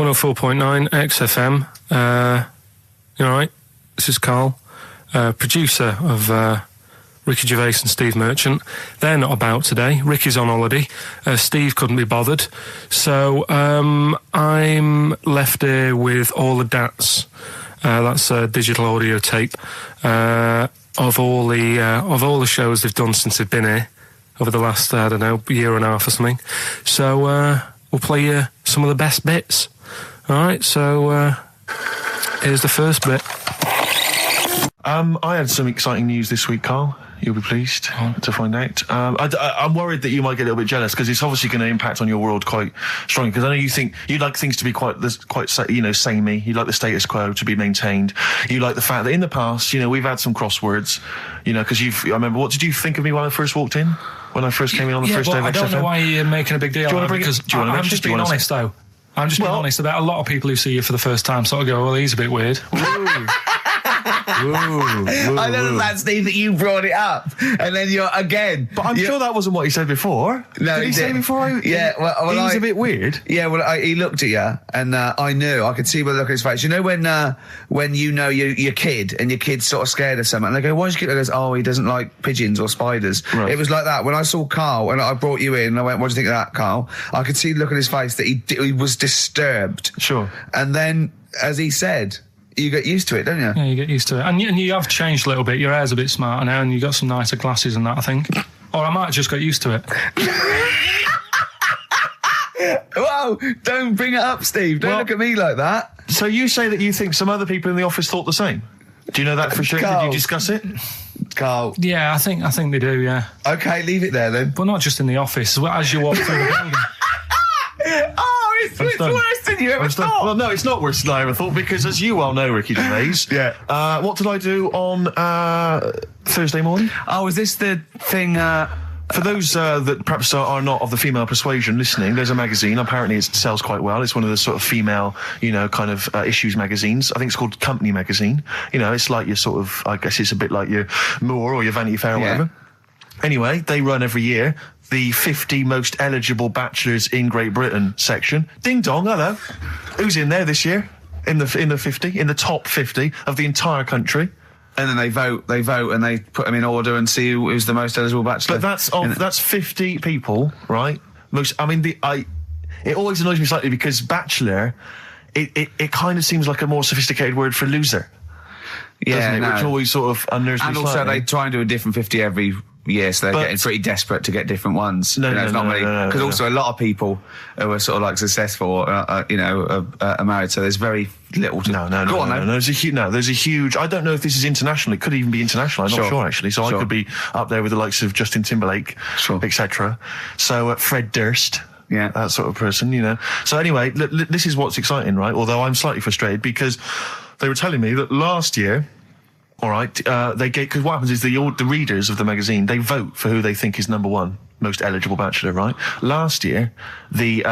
104.9 XFM. You all right? This is Karl, producer of Ricky Gervais and Steve Merchant. They're not about today. Ricky's on holiday. Steve couldn't be bothered. So I'm left here with all the DATs. That's a digital audio tape of all the shows they've done since they've been here over the last, I don't know, year and a half or something. So we'll play you some of the best bits. All right, so here's the first bit. I had some exciting news this week, Karl. You'll be pleased to find out. I'm worried that you might get a little bit jealous because it's obviously going to impact on your world quite strongly. Because I know you like things to be quite samey. You like the status quo to be maintained. You like the fact that in the past, we've had some crosswords. Because I remember. What did you think of me when I first walked in? When I first came in on the first day of XFM? I don't know why you're making a big deal out of it, because I'm just being honest, though. I'm just being honest about a lot of people who see you for the first time sort of go, well, he's a bit weird. I know that, Steve, that you brought it up, and then you're again. But I'm sure that wasn't what he said before. No, did he say before? Well, he's a bit weird. Yeah, he looked at you, and I knew. I could see by the look on his face. You know when your kid and your kid's sort of scared of something, and they go, "Why is your kid?" He goes, "Oh, he doesn't like pigeons or spiders." Right. It was like that when I saw Karl, and I brought you in, and I went, "What do you think of that, Karl?" I could see the look on his face that he was disturbed. Sure. And then, as he said, you get used to it, don't you? Yeah, you get used to it. And you have changed a little bit. Your hair's a bit smarter now, and you got some nicer glasses and that, I think. Or I might have just got used to it. Whoa, don't bring it up, Steve. Don't look at me like that. So you say that you think some other people in the office thought the same? Do you know that for sure? Karl. Did you discuss it? Karl. Yeah, I think they do, yeah. Okay, leave it there then. But not just in the office, as you walk through the building. Oh, it's worse than you ever thought. Well, no, it's not worse than I ever thought, because as you well know, Ricky Gervais, what did I do on Thursday morning? Oh, is this the thing... For those that perhaps are not of the female persuasion listening, there's a magazine. Apparently it sells quite well. It's one of the sort of female, kind of issues magazines. I think it's called Company Magazine. It's like your sort of, I guess it's a bit like your Moore or your Vanity Fair or whatever. Anyway, they run every year the 50 most eligible bachelors in Great Britain section. Ding dong, hello. Who's in there this year? In the top 50 of the entire country. And then they vote, and they put them in order and see who's the most eligible bachelor. But that's 50 people, right? It always annoys me slightly because bachelor, it kind of seems like a more sophisticated word for loser. Yeah, doesn't it? Which always sort of unnerves me slightly. And also they try and do a different 50 every year, so they're getting pretty desperate to get different ones. Because also a lot of people who are sort of like successful, are married, so there's very little to... No. There's a huge... I don't know if this is international. It could even be international. I'm not sure, actually. So I could be up there with the likes of Justin Timberlake, etc. So Fred Durst... Yeah, that sort of person, So anyway, this is what's exciting, right? Although I'm slightly frustrated because they were telling me that last year, all right, because what happens is the readers of the magazine, they vote for who they think is number one most eligible bachelor, right? Last year, the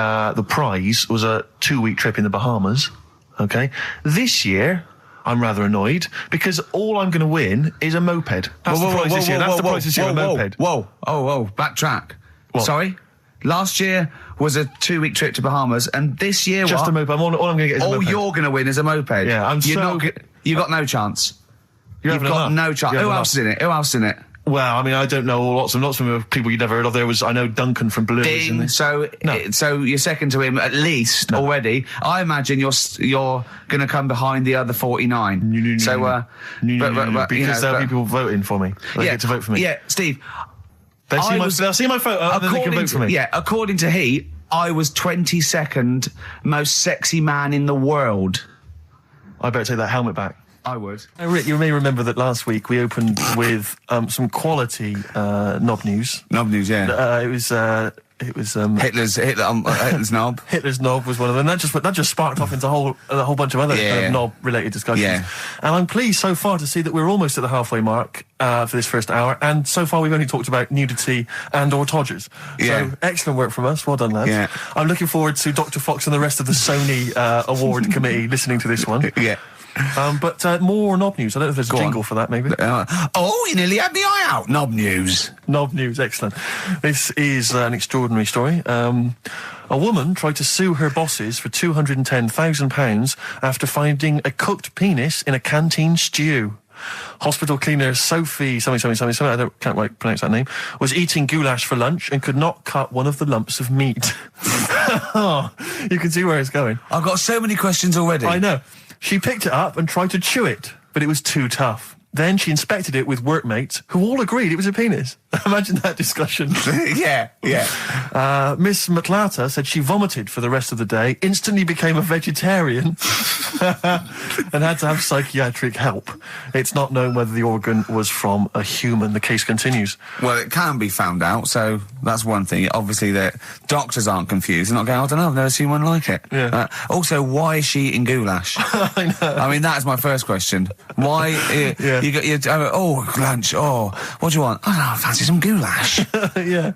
prize was a 2-week trip in the Bahamas. Okay, this year, I'm rather annoyed because all I'm going to win is a moped. That's the prize this year. That's the prize this year, a moped. Whoa, backtrack. What? Sorry? Last year was a 2-week trip to Bahamas, and this year just a moped. All I'm going to get is a moped. All you're going to win is a moped. Yeah, you got no chance. You've got no chance. Who else is in it? Well, I mean, I don't know lots of people you'd never heard of. I know Duncan from Blue. So you're second to him at least already. I imagine you're going to come behind the other 49. Because there'll be people voting for me. They get to vote for me. Yeah, Steve. They'll see my photo and then they can vote for me. Yeah, according to Heat, I was 22nd most sexy man in the world. I better take that helmet back. I would. Rick, you may remember that last week we opened with some quality knob news. Knob news, yeah. It was Hitler's knob. Hitler's knob was one of them. That just sparked off into a whole bunch of other kind of knob-related discussions. Yeah. And I'm pleased so far to see that we're almost at the halfway mark for this first hour. And so far we've only talked about nudity and/or Todgers. Yeah. So excellent work from us. Well done, lads. Yeah. I'm looking forward to Dr. Fox and the rest of the Sony award committee listening to this one. Yeah. But more knob news. I don't know if there's a jingle for that, maybe. You nearly had the eye out. Knob news. Knob news, excellent. This is an extraordinary story. A woman tried to sue her bosses for £210,000 after finding a cooked penis in a canteen stew. Hospital cleaner Sophie, something, I can't quite pronounce that name, was eating goulash for lunch and could not cut one of the lumps of meat. You can see where it's going. I've got so many questions already. I know. She picked it up and tried to chew it, but it was too tough. Then she inspected it with workmates who all agreed it was a penis. Imagine that discussion. Yeah. Miss McLata said she vomited for the rest of the day, instantly became a vegetarian, and had to have psychiatric help. It's not known whether the organ was from a human. The case continues. Well, it can be found out, so that's one thing. Obviously, the doctors aren't confused. They're not going, I don't know, I've never seen one like it. Yeah. Also, why is she eating goulash? I know. I mean, that's my first question. Why... You got your lunch. What do you want? I fancy some goulash. Yeah.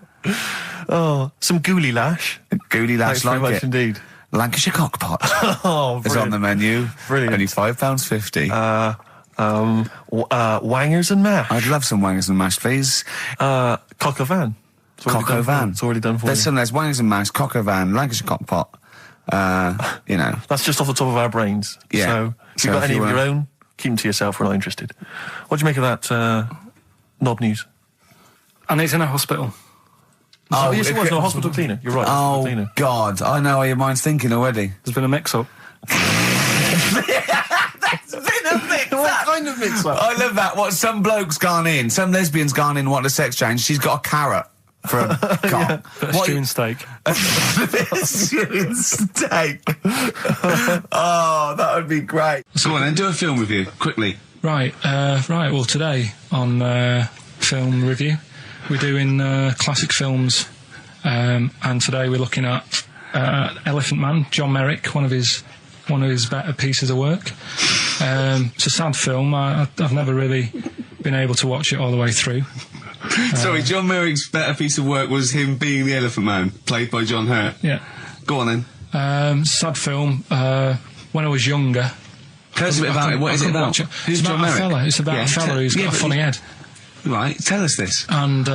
Some gooly lash. Gooly lash, Thanks very much it. indeed. Lancashire cockpot. Brilliant. Is on the menu. Brilliant. Only £5.50. Wangers and mash. I'd love some wangers and mash, please. Cock o' van. Cock o' van. It's already done for you. There's wangers and mash, cock o' van, Lancashire cockpot. That's just off the top of our brains. Yeah. So if you've got any of your own, keep them to yourself. We're not interested. What do you make of that knob news? And he's in a hospital. Yes, it was. No, hospital cleaner. You're right. Oh, cleaner. God. I know how your mind's thinking already. There's been a mix-up. What kind of mix-up? I love that. Some bloke's gone in, some lesbian's gone in, wanting a sex change. She's got a carrot for a cock. Stewing steak. Stewing steak. Oh, that would be great. Go on then, do a film review, quickly. Right. Well, today on film review, we're doing classic films, and today we're looking at Elephant Man, John Merrick, one of his better pieces of work. It's a sad film. I've never really been able to watch it all the way through. Sorry, John Merrick's better piece of work was him being the Elephant Man, played by John Hurt. Yeah. Go on then. Sad film. When I was younger. Tell us a bit about it. What is it about? Who's John Merrick? It's about a fella who's got a funny head. Right, tell us this. And,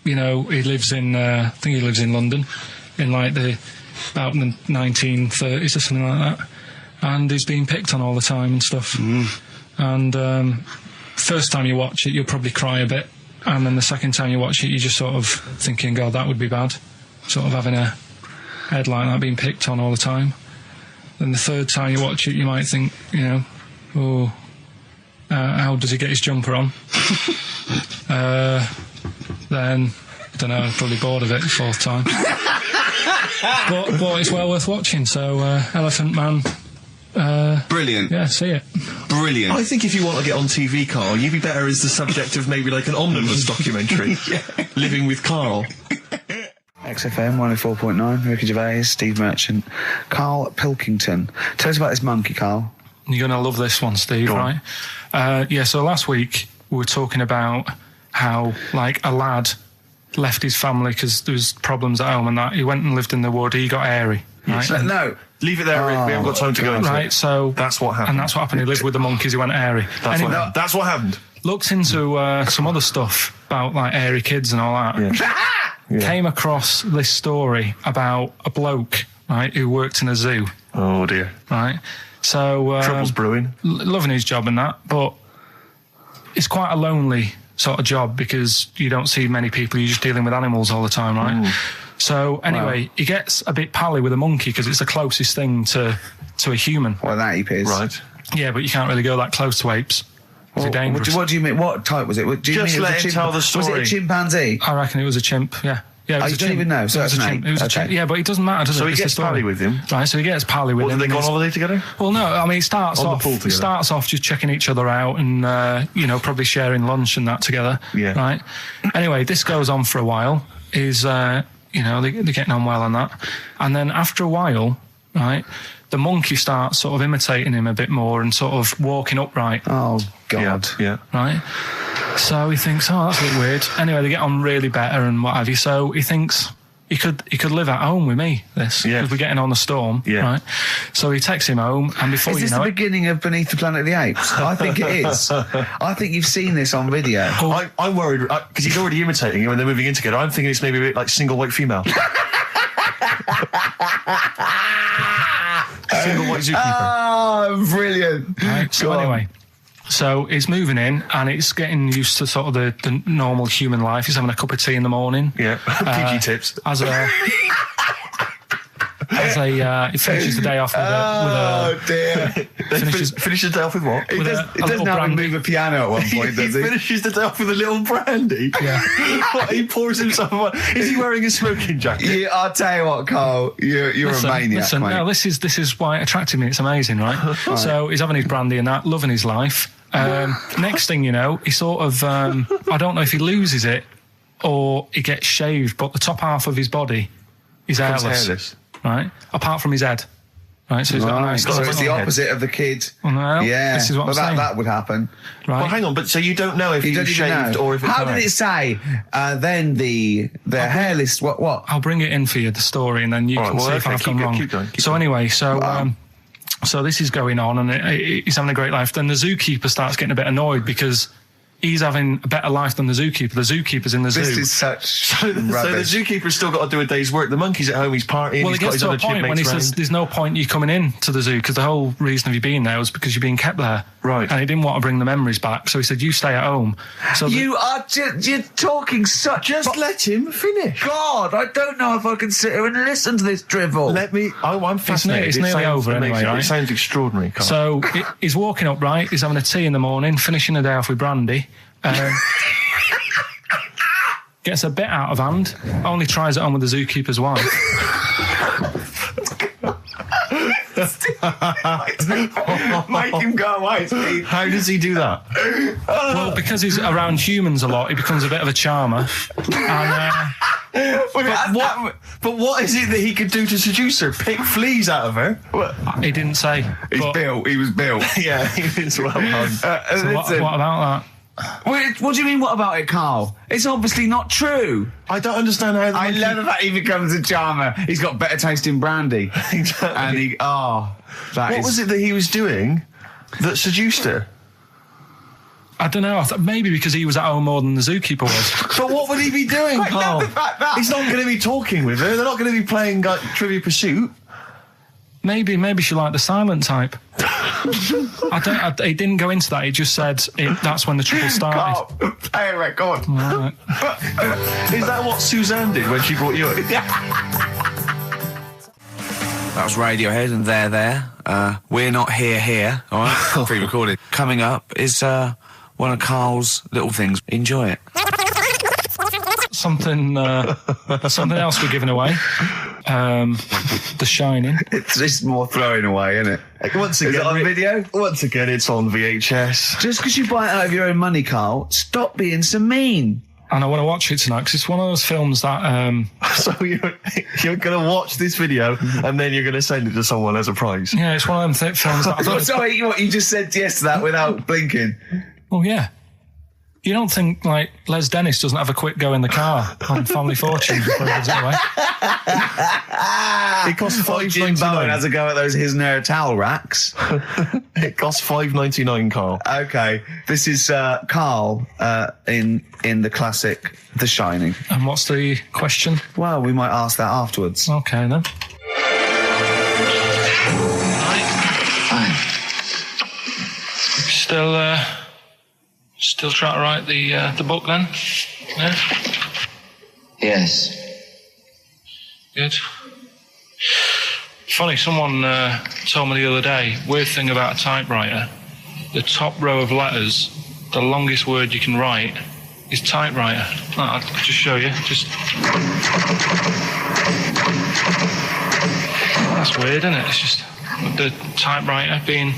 he lives in, I think he lives in London, in like about the 1930s or something like that. And he's being picked on all the time and stuff. And first time you watch it, you'll probably cry a bit. And then the second time you watch it, you're just sort of thinking, God, that would be bad. Sort of having a head like that being picked on all the time. Then the third time you watch it, you might think, how does he get his jumper on? Then, I don't know, I'm probably bored of it the fourth time. but it's well worth watching, so Elephant Man. Brilliant. Yeah, see it. Brilliant. I think if you want to get on TV, Carl, you'd be better as the subject of maybe like an omnibus documentary. Living with Carl. XFM 104.9, Ricky Gervais, Steve Merchant, Karl Pilkington. Tell us about this monkey, Carl. You're going to love this one, Steve, right? So last week we were talking about how, like, a lad left his family because there was problems at home and that. He went and lived in the wood. He got airy, right? No. Leave it there, Rick. We haven't got time to go into it. Right, so... That's what happened. And that's what happened. He lived with the monkeys. He went airy. That's what happened. Looked into some other stuff about, like, airy kids and all that. Yeah. Came across this story about a bloke, right, who worked in a zoo. Oh, dear. Right? So... Trouble's brewing. Loving his job and that, but it's quite a lonely sort of job because you don't see many people. You're just dealing with animals all the time, right? Ooh. So, anyway, he gets a bit pally with a monkey because it's the closest thing to a human. Well, that ape is. Right. Yeah, but you can't really go that close to apes. They're dangerous. What do you mean? What type was it? Do you Just mean let him tell the story. Was it a chimpanzee? I reckon it was a chimp, yeah. Yeah, you don't even know, so that's an ape. It was a chimp. Yeah, but it doesn't matter, does it? So he gets pally with him? Right, so he gets pally with him. Did they go on holiday together? Well, no, I mean, it starts off just checking each other out and, probably sharing lunch and that together. Yeah. Right? Anyway, this goes on for a while. They're getting on well on that. And then after a while, right, the monkey starts sort of imitating him a bit more and sort of walking upright. Oh, God. Yeah. Right? So he thinks, that's a bit weird. Anyway, they get on really better and what have you. So he thinks, he could live at home with me, because we're getting on the storm, right? So he takes him home, and before is this the beginning of Beneath the Planet of the Apes? I think it is. I think you've seen this on video. I'm worried, because he's already imitating him and they're moving in together. I'm thinking it's maybe a bit like Single White Female. Single White Zookeeper. Oh, brilliant. Right, so anyway... So it's moving in, and it's getting used to sort of the normal human life. He's having a cup of tea in the morning. Yeah, PG tips. He finishes the day off with a... dear. Finishes the day off with what? He doesn't have to move a piano at one point, does he? He finishes the day off with a little brandy? Yeah. What, he pours himself one. Is he wearing a smoking jacket? Yeah, I'll tell you what, Carl, you're a maniac, mate. No, this is why it attracted me. It's amazing, right? So he's having his brandy and that, loving his life. Next thing you know, he sort of... I don't know if he loses it or he gets shaved, but the top half of his body is hairless. Right, apart from his head. Right, so he's got a nice. So it's the opposite of the kid. Well, yeah, this is what I'm saying. That would happen. Right. Well, hang on, but so you don't know if he was shaved or if it's How did it say? Then the hairless. What? I'll bring it in for you, the story, and then you can see if I've gone wrong. Keep going. So anyway, so this is going on, and he's having a great life. Then the zookeeper starts getting a bit annoyed because he's having a better life than the zookeeper. The zookeeper's in the zoo. This is such so the zookeeper's still got to do a day's work. The monkey's at home, he's partying. Well, he's it gets to a point when he says there's no point you coming in to the zoo, because the whole reason of you being there was because you're being kept there. Right. And he didn't want to bring the memories back, so he said, you stay at home. So you're talking such... Just let him finish. God, I don't know if I can sit here and listen to this drivel. I'm fascinated. It's nearly over anyway, right? It sounds extraordinary, Carl. So he's walking up, right? He's having a tea in the morning, finishing the day off with brandy. Gets a bit out of hand, only tries it on with the zookeeper's wife. Make him go away, Steve. How does he do that? Well, because he's around humans a lot, he becomes a bit of a charmer. And, but what is it that he could do to seduce her? Pick fleas out of her? He didn't say. He was built. Yeah, he was well done. So what about that? What do you mean, what about it, Carl? It's obviously not true. I don't understand how... I love the fact he becomes a charmer. He's got better taste in brandy. Exactly. And what was it that he was doing that seduced her? I don't know. Maybe because he was at home more than the zookeeper was. But what would he be doing, Carl? He's not going to be talking with her. They're not going to be playing Trivia Pursuit. Maybe she liked the silent type. He didn't go into that. He just said that's when the trouble started. Carl, play a record. Right. Is that what Suzanne did when she brought you in? That was Radiohead, and they're there. We're not here. All right, pre-recorded. Coming up is one of Carl's little things. Enjoy it. Something else we're giving away. The Shining. It's more throwing away, isn't it? Once again, is it on video? Once again, it's on VHS. Just because you buy it out of your own money, Carl, stop being so mean. And I want to watch it tonight because it's one of those films that... So you're going to watch this video and then you're going to send it to someone as a prize? Yeah, it's one of them films that... Sorry, what, you just said yes to that without blinking? Well, yeah. You don't think, like, Les Dennis doesn't have a quick go in the car on Family Fortune before he gives it away? It costs $5.99. Jim Bowen has a go at those his and her towel racks. It costs $5.99, Carl. Okay, this is Carl in the classic The Shining. And what's the question? Well, we might ask that afterwards. Okay, then. Fine. Still trying to write the book then? Yeah? Yes. Good. Funny, someone told me the other day, weird thing about a typewriter, the top row of letters, the longest word you can write is typewriter. I'll just show you. That's weird, isn't it? It's just the typewriter being...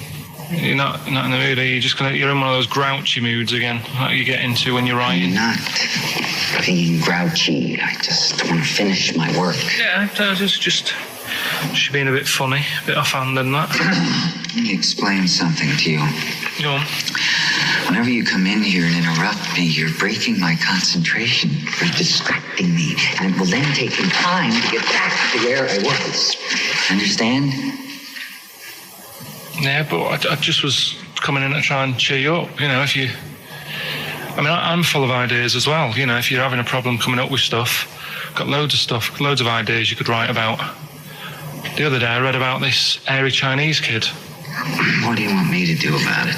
You're not in the mood, are you? You're in one of those grouchy moods again, like you get into when you're writing. I'm not being grouchy. I just want to finish my work. Yeah, just being a bit funny, a bit offhand and that. Let me explain something to you. Go on. Whenever you come in here and interrupt me, you're breaking my concentration. You're distracting me. And it will then take me time to get back to where I was. Understand? Yeah, but I just was coming in to try and cheer you up. You know, if you... I mean, I'm full of ideas as well. You know, if you're having a problem coming up with stuff, got loads of stuff, loads of ideas you could write about. The other day I read about this airy Chinese kid. What do you want me to do about it?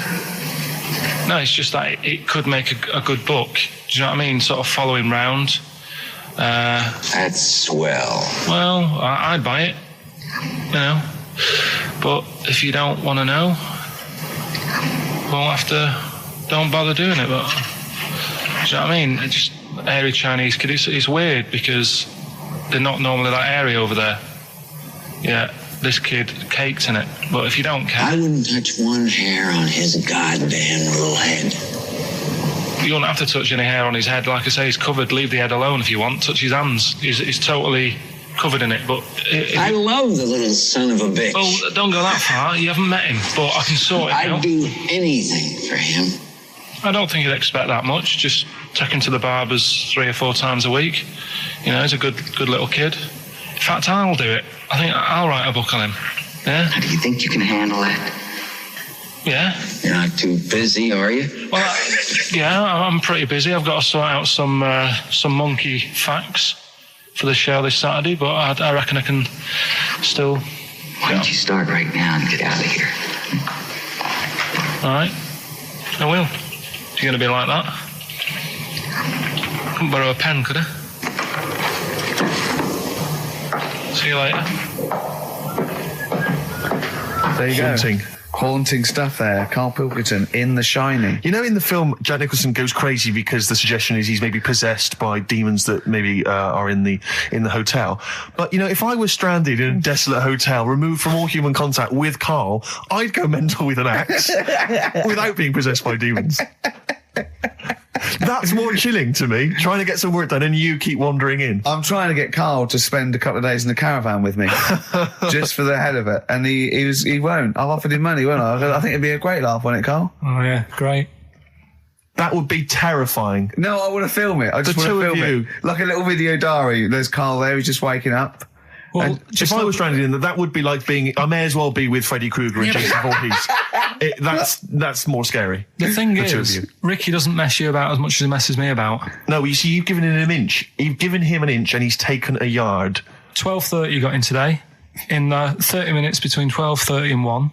No, it's just that it could make a good book. Do you know what I mean? Sort of following round. That's swell. Well, I'd buy it. You know. But if you don't want to know, we'll have to... Don't bother doing it, but... Do you know what I mean? Just airy Chinese kid. It's weird because they're not normally that airy over there. Yeah, this kid caked in it. But if you don't care... I wouldn't touch one hair on his goddamn little head. You don't have to touch any hair on his head. Like I say, he's covered. Leave the head alone if you want. Touch his hands. He's totally covered in it. But I love the little son of a bitch. Well, don't go that far. You haven't met him. But I can sort it out. I'd do anything for him. I don't think you'd expect that much. Just take him to the barbers 3 or 4 times a week. You know, he's a good little kid. In fact, I'll do it. I think I'll write a book on him. Yeah? How do you think you can handle that? Yeah. You're not too busy, are you? Well, yeah, I'm pretty busy. I've got to sort out some monkey facts for the show this Saturday, but I reckon I can still... Why don't you start right now and get out of here? All right. I will. You're going to be like that? Couldn't borrow a pen, could I? See you later. There you Haunting. go. Haunting stuff there. Karl Pilkington in The Shining. You know, in the film, Jack Nicholson goes crazy because the suggestion is he's maybe possessed by demons that maybe are in the hotel. But, you know, if I was stranded in a desolate hotel, removed from all human contact with Karl, I'd go mental with an axe without being possessed by demons. That's more chilling to me, trying to get some work done and you keep wandering in. I'm trying to get Karl to spend a couple of days in the caravan with me, just for the hell of it. And he won't. I've offered him money, won't I? I think it'd be a great laugh, won't it, Karl? Oh, yeah, great. That would be terrifying. No, I want to film it. I just want to film it. Like a little video diary. There's Karl there, he's just waking up. Well, if I was stranded in that would be like being... I may as well be with Freddy Krueger and Jason Voorhees. That's more scary. The thing is, Ricky doesn't mess you about as much as he messes me about. No, you see, you've given him an inch. You've given him an inch and he's taken a yard. 12:30 you got in today. In 30 minutes between 12:30 and 1.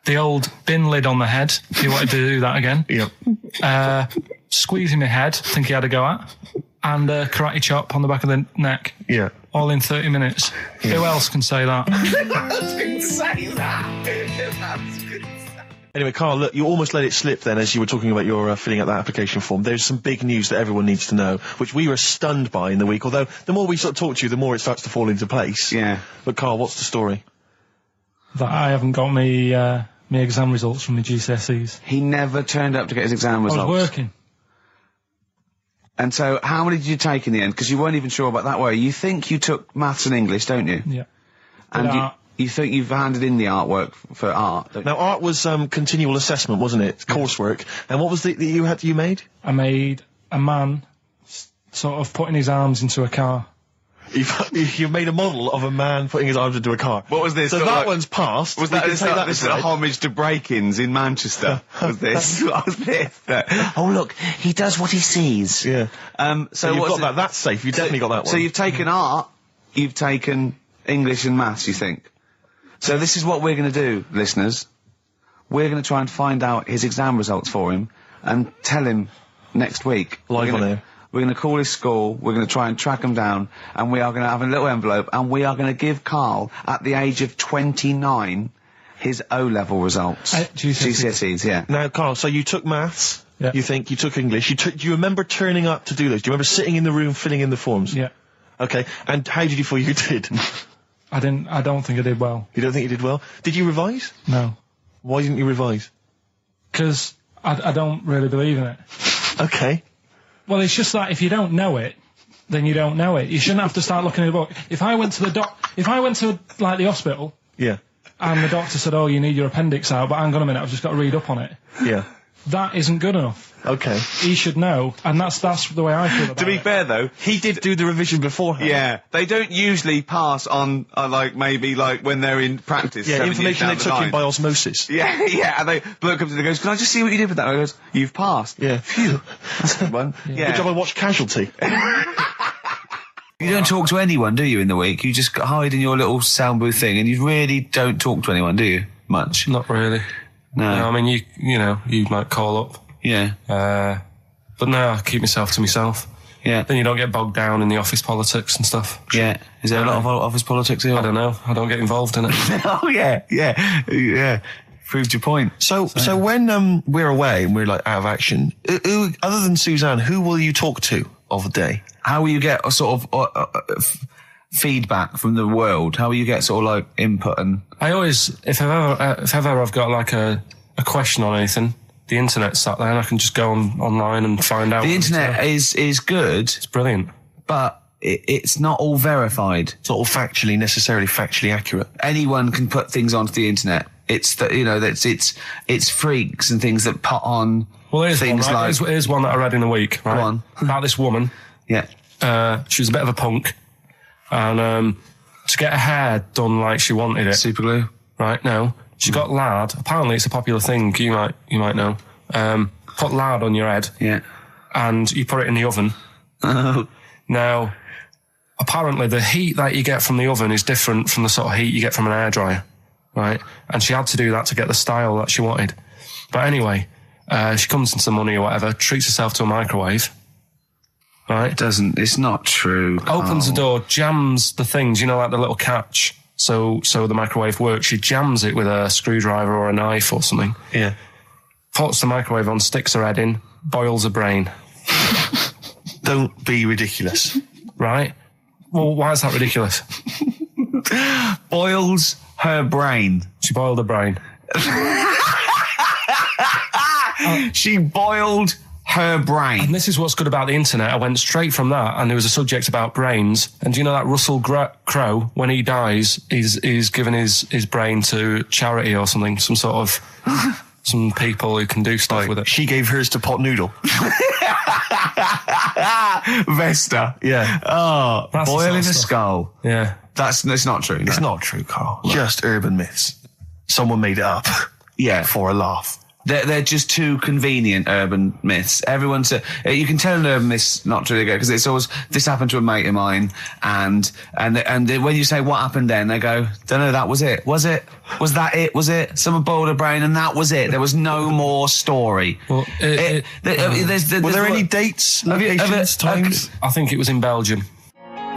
The old bin lid on the head. He wanted to do that again. Yep. Squeezing my head, think he had a go at. And karate chop on the back of the neck. Yeah. All in 30 minutes. Yeah. Who else can say that? Who else can say that? Anyway, Karl, look, you almost let it slip then as you were talking about your filling out that application form. There's some big news that everyone needs to know, which we were stunned by in the week, although the more we sort of talk to you, the more it starts to fall into place. Yeah. But Karl, what's the story? That I haven't got my exam results from the GCSEs. He never turned up to get his exam results. I was working. And so, how many did you take in the end? Because you weren't even sure about that, were you? You think you took maths and English, don't you? Yeah. And you think you've handed in the artwork for art, don't you? Now, art was continual assessment, wasn't it? Coursework. And what was that you made? I made a man sort of putting his arms into a car. You made a model of a man putting his arms into a car. What was this? So that one's passed. Was that, this is a homage to break-ins in Manchester? Was this? What was this? Oh, look, he does what he sees. Yeah. So you've got that. That's safe. You've definitely got that one. So you've taken art, you've taken English and maths, you think? So this is what we're going to do, listeners. We're going to try and find out his exam results for him and tell him next week. Live on air. We're going to call his school, we're going to try and track him down, and we are going to have a little envelope, and we are going to give Karl, at the age of 29, his O-level results. GCSEs, yeah. Now, Karl, so you took maths, yeah. You think you took English, do you remember turning up to do those? Do you remember sitting in the room filling in the forms? Yeah. Okay, and how did you feel you did? I don't think I did well. You don't think you did well? Did you revise? No. Why didn't you revise? Because I don't really believe in it. Okay. Well, it's just that if you don't know it, then you don't know it. You shouldn't have to start looking at a book. If I went to like the hospital, yeah, and the doctor said, "Oh, you need your appendix out," but hang on a minute, I've just got to read up on it. Yeah. that isn't good enough. Okay. He should know, and that's the way I feel about it. To be fair, though, He did do the revision beforehand. yeah, they don't usually pass on, maybe, when they're in practice. Yeah, 7 years information down they the took in line. by osmosis. Yeah, yeah, and bloke comes in and goes, can I just see what you did with that? And I goes, you've passed. Yeah. Phew. That's a good one. Yeah. Good job I watched Casualty. You don't talk to anyone, do you, in the week? You just hide in your little sound booth thing, and you really don't talk to anyone, do you? Much? Not really. No. I mean, you might call up. Yeah. But no, I keep myself to myself. Yeah. Then you don't get bogged down in the office politics and stuff. Yeah. Is there a lot of office politics here? I don't know. I don't get involved in it. Oh, yeah. Proved your point. So when we're away and we're, out of action, who, other than Suzanne, who will you talk to of the day? How will you get a sort of feedback from the world? How will you get sort of, input and... I always, if ever I've got, a question on anything, the internet's sat there and I can just go online and find out. The internet is good. It's brilliant. But it's not all verified. It's not all necessarily factually accurate. Anyone can put things onto the internet. It's it's freaks and things that put on things one, like... Here's one that I read in the week, right? Go on. About this woman. Yeah. She was a bit of a punk. And to get her hair done like she wanted it. Super glue? Right, no. She got lard. Apparently it's a popular thing, you might know. Put lard on your head. Yeah. And you put it in the oven. Oh. Now, apparently the heat that you get from the oven is different from the sort of heat you get from an hairdryer, right? And she had to do that to get the style that she wanted. But anyway, she comes into some money or whatever, treats herself to a microwave, right? It's not true. Opens the door, jams the things, the little catch, so the microwave works. She jams it with a screwdriver or a knife or something. Yeah. Puts the microwave on, sticks her head in, boils her brain. Don't be ridiculous. Right? Well, why is that ridiculous? Boils her brain. She boiled her brain. She boiled her brain. And this is what's good about the internet. I went straight from that, and there was a subject about brains. And do you know that Russell Crowe, when he dies, he's given his brain to charity or something, some sort of some people who can do stuff with it. She gave hers to Pot Noodle. Vesta. Yeah. Oh, That's boiling the a sort of skull. Yeah. It's not true. No. It's not true, Carl. Just urban myths. Someone made it up. Yeah. For a laugh. They're just too convenient urban myths. Everyone's you can tell an urban myth's not true because it's always this happened to a mate of mine, and when you say what happened then, they go, don't know, that was it. Was it? Was that it? Was it? Someone boiled a brain and that was it. There was no more story. Well, were there any dates, locations, times? I think it was in Belgium.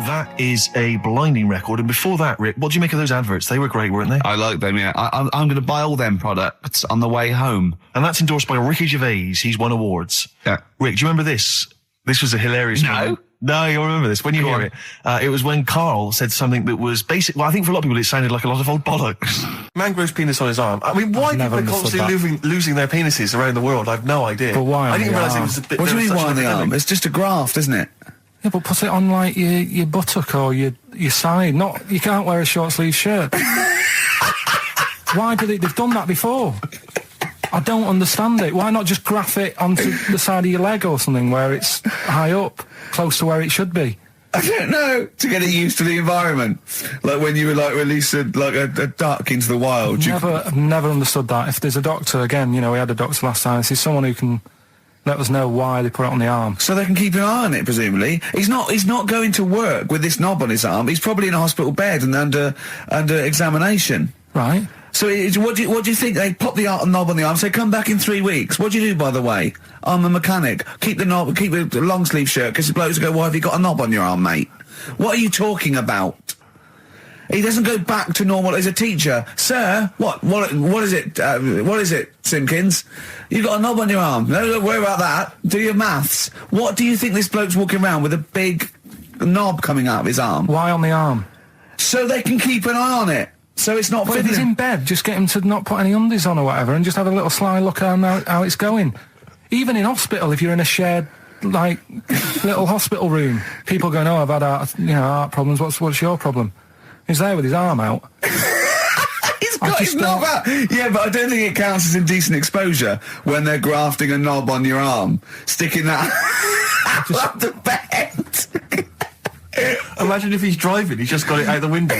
That is a blinding record. And before that, Rick, what do you make of those adverts? They were great, weren't they? I like them, yeah. I'm going to buy all them products on the way home. And that's endorsed by Ricky Gervais. He's won awards. Yeah. Rick, do you remember this? This was a hilarious moment. No, you'll remember this when you hear it. It was when Karl said something that was basic. Well, I think for a lot of people it sounded like a lot of old bollocks. Man grows penis on his arm. I mean, why people are constantly losing their penises around the world? I've no idea. But why? I didn't realise it was a bit. What do you mean why on the arm? It's just a graft, isn't it? Yeah, but put it on like your buttock or your side. You can't wear a short sleeve shirt. Why did they've done that before? I don't understand it. Why not just graph it onto the side of your leg or something where it's high up, close to where it should be? I don't know. To get it used to the environment. Like when you were released a duck into the wild. I've never understood that. If there's a doctor, again, we had a doctor last time, if there's someone who can let us know why they put it on the arm. So they can keep an eye on it, presumably. He's not going to work with this knob on his arm. He's probably in a hospital bed and under examination. Right. So what do you think? They pop the knob on the arm, say, come back in 3 weeks. What do you do, by the way? I'm a mechanic. Keep the knob, keep the long sleeve shirt, because the blokes go, why have you got a knob on your arm, mate? What are you talking about? He doesn't go back to normal as a teacher. Sir, what is it? What is it, Simpkins? You got a knob on your arm. No, don't worry about that. Do your maths. What do you think this bloke's walking around with a big knob coming out of his arm? Why on the arm? So they can keep an eye on it. So it's not... But if he's in bed, just get him to not put any undies on or whatever and just have a little sly look at how it's going. Even in hospital, if you're in a shared, little hospital room, people going, oh, I've had heart problems. What's your problem? He's there with his arm out. He's Scott, it's not that. Yeah, but I don't think it counts as indecent exposure when they're grafting a knob on your arm, sticking that out the bed. Imagine if he's driving, he's just got it out the window.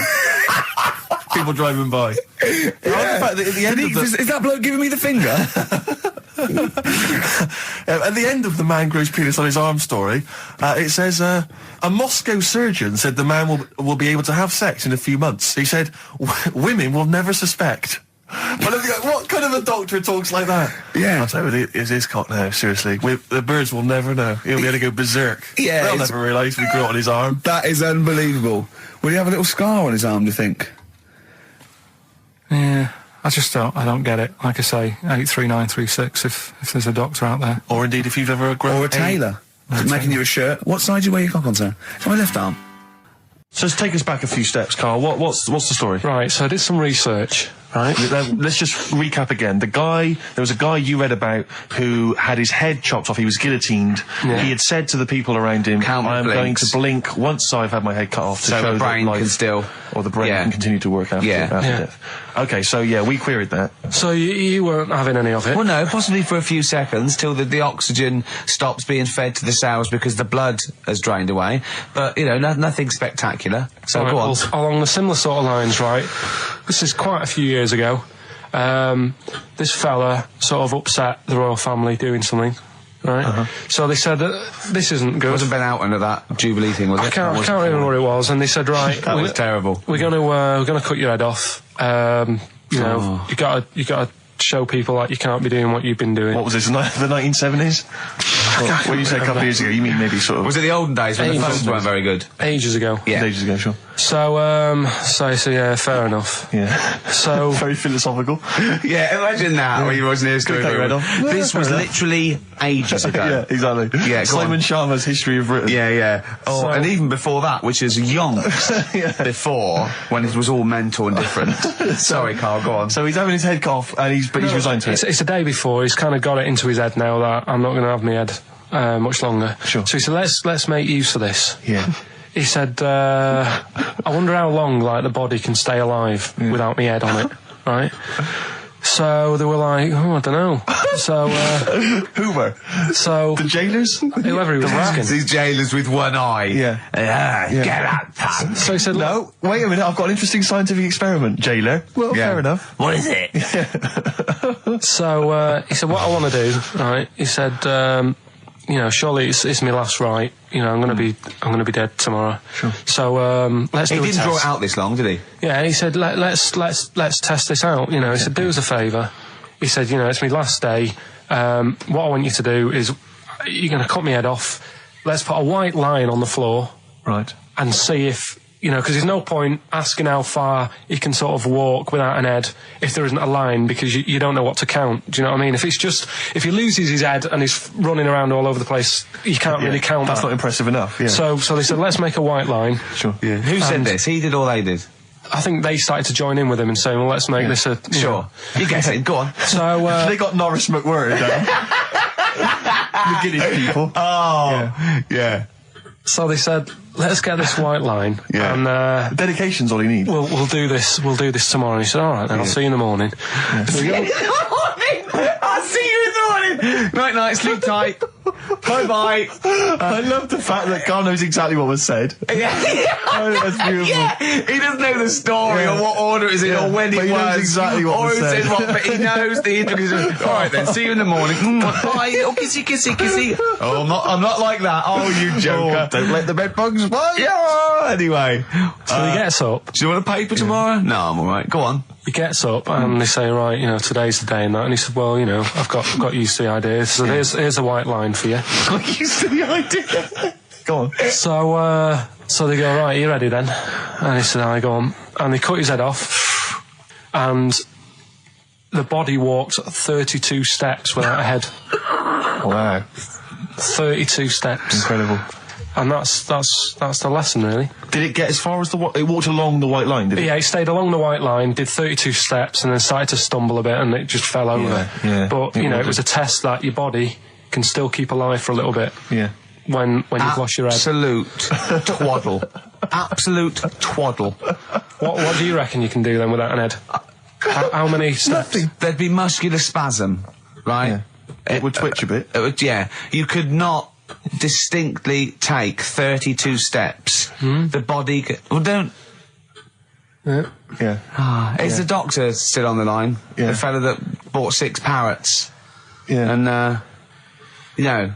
People driving by. Yeah. The fact that at the end is that bloke giving me the finger? At the end of the man grows penis on his arm story, it says, a Moscow surgeon said the man will be able to have sex in a few months. He said, women will never suspect. But what kind of a doctor talks like that? Yeah. I'll tell you, it's his cock now, seriously. The birds will never know. He'll be able to go berserk. Yeah. They'll never realise we grew it on his arm. That is unbelievable. Will he have a little scar on his arm, do you think? Yeah. I don't get it. Like I say, 83936 if there's a doctor out there. Or indeed if you've ever grown... Or a tailor. Making you a shirt. What side do you wear your cock on, sir? It's my left arm. So let's take us back a few steps, Karl. What's the story? Right, so I did some research, right? Let's just recap again. There was a guy you read about who had his head chopped off. He was guillotined. Yeah. He had said to the people around him, I am going to blink once I've had my head cut off to show the brain can still... Or the brain can continue to work after death. Okay, so we queried that. So you weren't having any of it? Well, no, possibly for a few seconds till the oxygen stops being fed to the cells because the blood has drained away. But, nothing spectacular. So right, go on. Well, along the similar sort of lines, right? This is quite a few years ago. This fella sort of upset the royal family doing something. Right, so they said this isn't good. It wasn't Ben Oughton at that Jubilee thing, was it? I can't remember what it was. And they said, right, that was terrible. We're gonna cut your head off. You gotta show people like you can't be doing what you've been doing. What was this? The 1970s? When you say a couple of years ago, you mean maybe sort of... Was it the olden days when the phones weren't very good? Ages ago. Yeah. Ages ago, sure. So yeah, fair enough. Yeah. So... Very philosophical. Yeah, imagine that when you wasn't here story. This was literally ages ago. Yeah, exactly. Yeah, Simon Sharma's History of Britain. Yeah. Oh, and even before that, which is yonks before, when it was all mental and different. Sorry, Karl, go on. So he's having his head cut off, and he's resigned to it. It's the day before. He's kind of got it into his head now that I'm not going to have my head much longer. Sure. So he said, let's make use of this. Yeah. He said, I wonder how long the body can stay alive without my head on it, right? So they were like, I don't know. So who were? So the jailers, whoever he was asking. These jailers with one eye. Yeah. Get out. So he said, no, wait a minute. I've got an interesting scientific experiment, jailer. Well, fair enough. What is it? So he said, what I want to do, right? He said, surely it's my last right. I'm going to be dead tomorrow. Sure. So let's do a test. He didn't draw it out this long, did he? Yeah. He said, let's test this out. He said, do us a favour. He said, it's my last day. What I want you to do is, you're going to cut my head off. Let's put a white line on the floor. Right. And see if. Because there's no point asking how far he can sort of walk without an head if there isn't a line, because you don't know what to count. Do you know what I mean? If he loses his head and he's running around all over the place, you can't really count That's that. not impressive enough, yeah. So they said, let's make a white line. Sure. Yeah. Who said this? He did or they did? I think they started to join in with him and saying, well, let's make this a... Sure. You get it, go on. So... they got Norris McWhirter down. The Guinness people. Oh, yeah. So they said, let's get this white line. Yeah. And dedication's all you need. We'll do this tomorrow. And he said, all right, then I'll see you in the morning. Yeah. I'll see you in the morning. Night, sleep tight. Bye. I love the fact that Karl knows exactly what was said. Yeah. Oh, that's beautiful. Yeah. He doesn't know the story or what order it is in or when it was. He knows exactly what was said. But he knows the intricacies. All right then, see you in the morning. Bye. Oh, kissy. Oh, I'm not like that. Oh, you joker. Don't let the bed bugs bite. Yeah. Anyway. So he gets up. Do you want a paper tomorrow? No, I'm all right. Go on. He gets up and they say, right, today's the day and that. And he said, well, I've got used to the idea. So here's a white line for you. Got used to the idea. Go on. So they go, right, you ready then? And he said, I go on. And they cut his head off. And the body walked 32 steps without a head. Wow. 32 steps. Incredible. And that's the lesson, really. Did it get as far as it walked along the white line, did it? Yeah, it stayed along the white line, did 32 steps, and then started to stumble a bit, and it just fell over. Yeah. But, it was a test that your body can still keep alive for a little bit. Yeah. When you've lost your head. Absolute twaddle. Absolute twaddle. What do you reckon you can do then without an head? How many steps? Nothing. There'd be muscular spasm, right? Yeah. It would twitch a bit. It would, yeah. You could not distinctly take 32 steps. The body well, don't... Yeah. Is the doctor still on the line? Yeah. The fellow that bought 6 parrots. Yeah. And,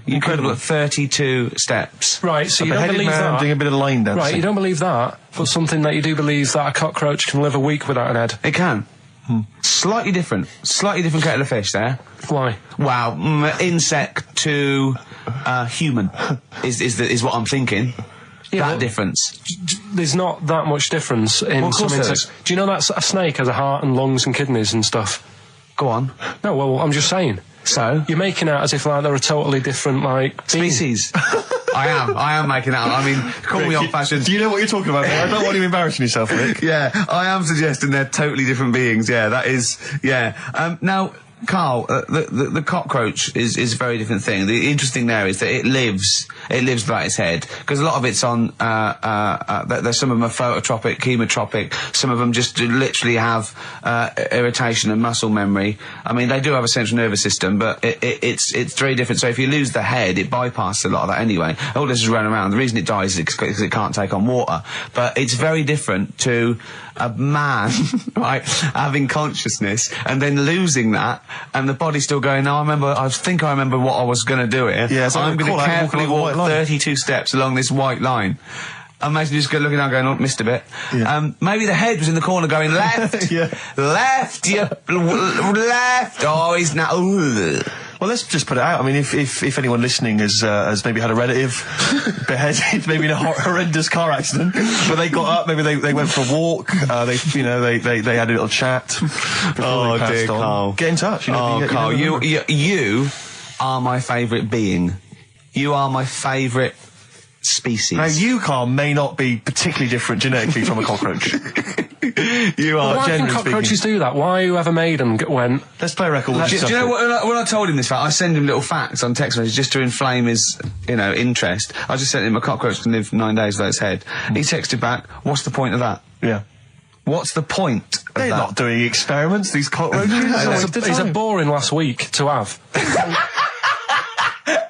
you could have got 32 steps. Right, so you don't Beheaded believe man that. doing a bit of line dancing. Right, you don't believe that, but something that you do believe that a cockroach can live a week without an head. It can. Slightly different kettle of fish there. Why? Wow, insect to human is what I'm thinking. Yeah, that difference. There's not that much difference in of some course there insects. is. Do you know that a snake has a heart and lungs and kidneys and stuff? Go on. No, well, I'm just saying. So? You're making out as if like they're a totally different species. I am making that up. I mean, call me old-fashioned. Do you know what you're talking about there? I don't want you embarrassing yourself, Rick. Yeah, I am suggesting they're totally different beings. Yeah, that is. Yeah. Now, Karl, the cockroach is a very different thing. The interesting there is that it lives without its head, because a lot of it's on. There's some of them are phototropic, chemotropic. Some of them just literally have irritation and muscle memory. I mean, they do have a central nervous system, but it's very different. So if you lose the head, it bypasses a lot of that anyway. All this is running around. The reason it dies is because it can't take on water. But it's very different to a man, right, having consciousness and then losing that, and the body's still going, no, I think I remember what I was going to do here. Yeah, so I'm going to carefully walk line. 32 steps along this white line. Imagine just looking down going, oh, missed a bit. Yeah. Maybe the head was in the corner going, left, left, left, oh, he's now, Well, let's just put it out. I mean, if anyone listening has maybe had a relative beheaded, maybe in a horrendous car accident, but they got up, maybe they went for a walk, they had a little chat before they passed on. Karl. Get in touch. Karl, you are my favourite being. You are my favourite species. Now, you, Karl, may not be particularly different genetically from a cockroach. You are. Why can cockroaches do that? Why whoever made them went... Let's play a record. Do you know what? When I told him this fact, I send him little facts on text messages just to inflame his, interest. I just sent him a cockroach can live 9 days without its head. He texted back, "What's the point of that?" Yeah. What's the point of They're that? not doing experiments, these cockroaches. He's a boring last week to have.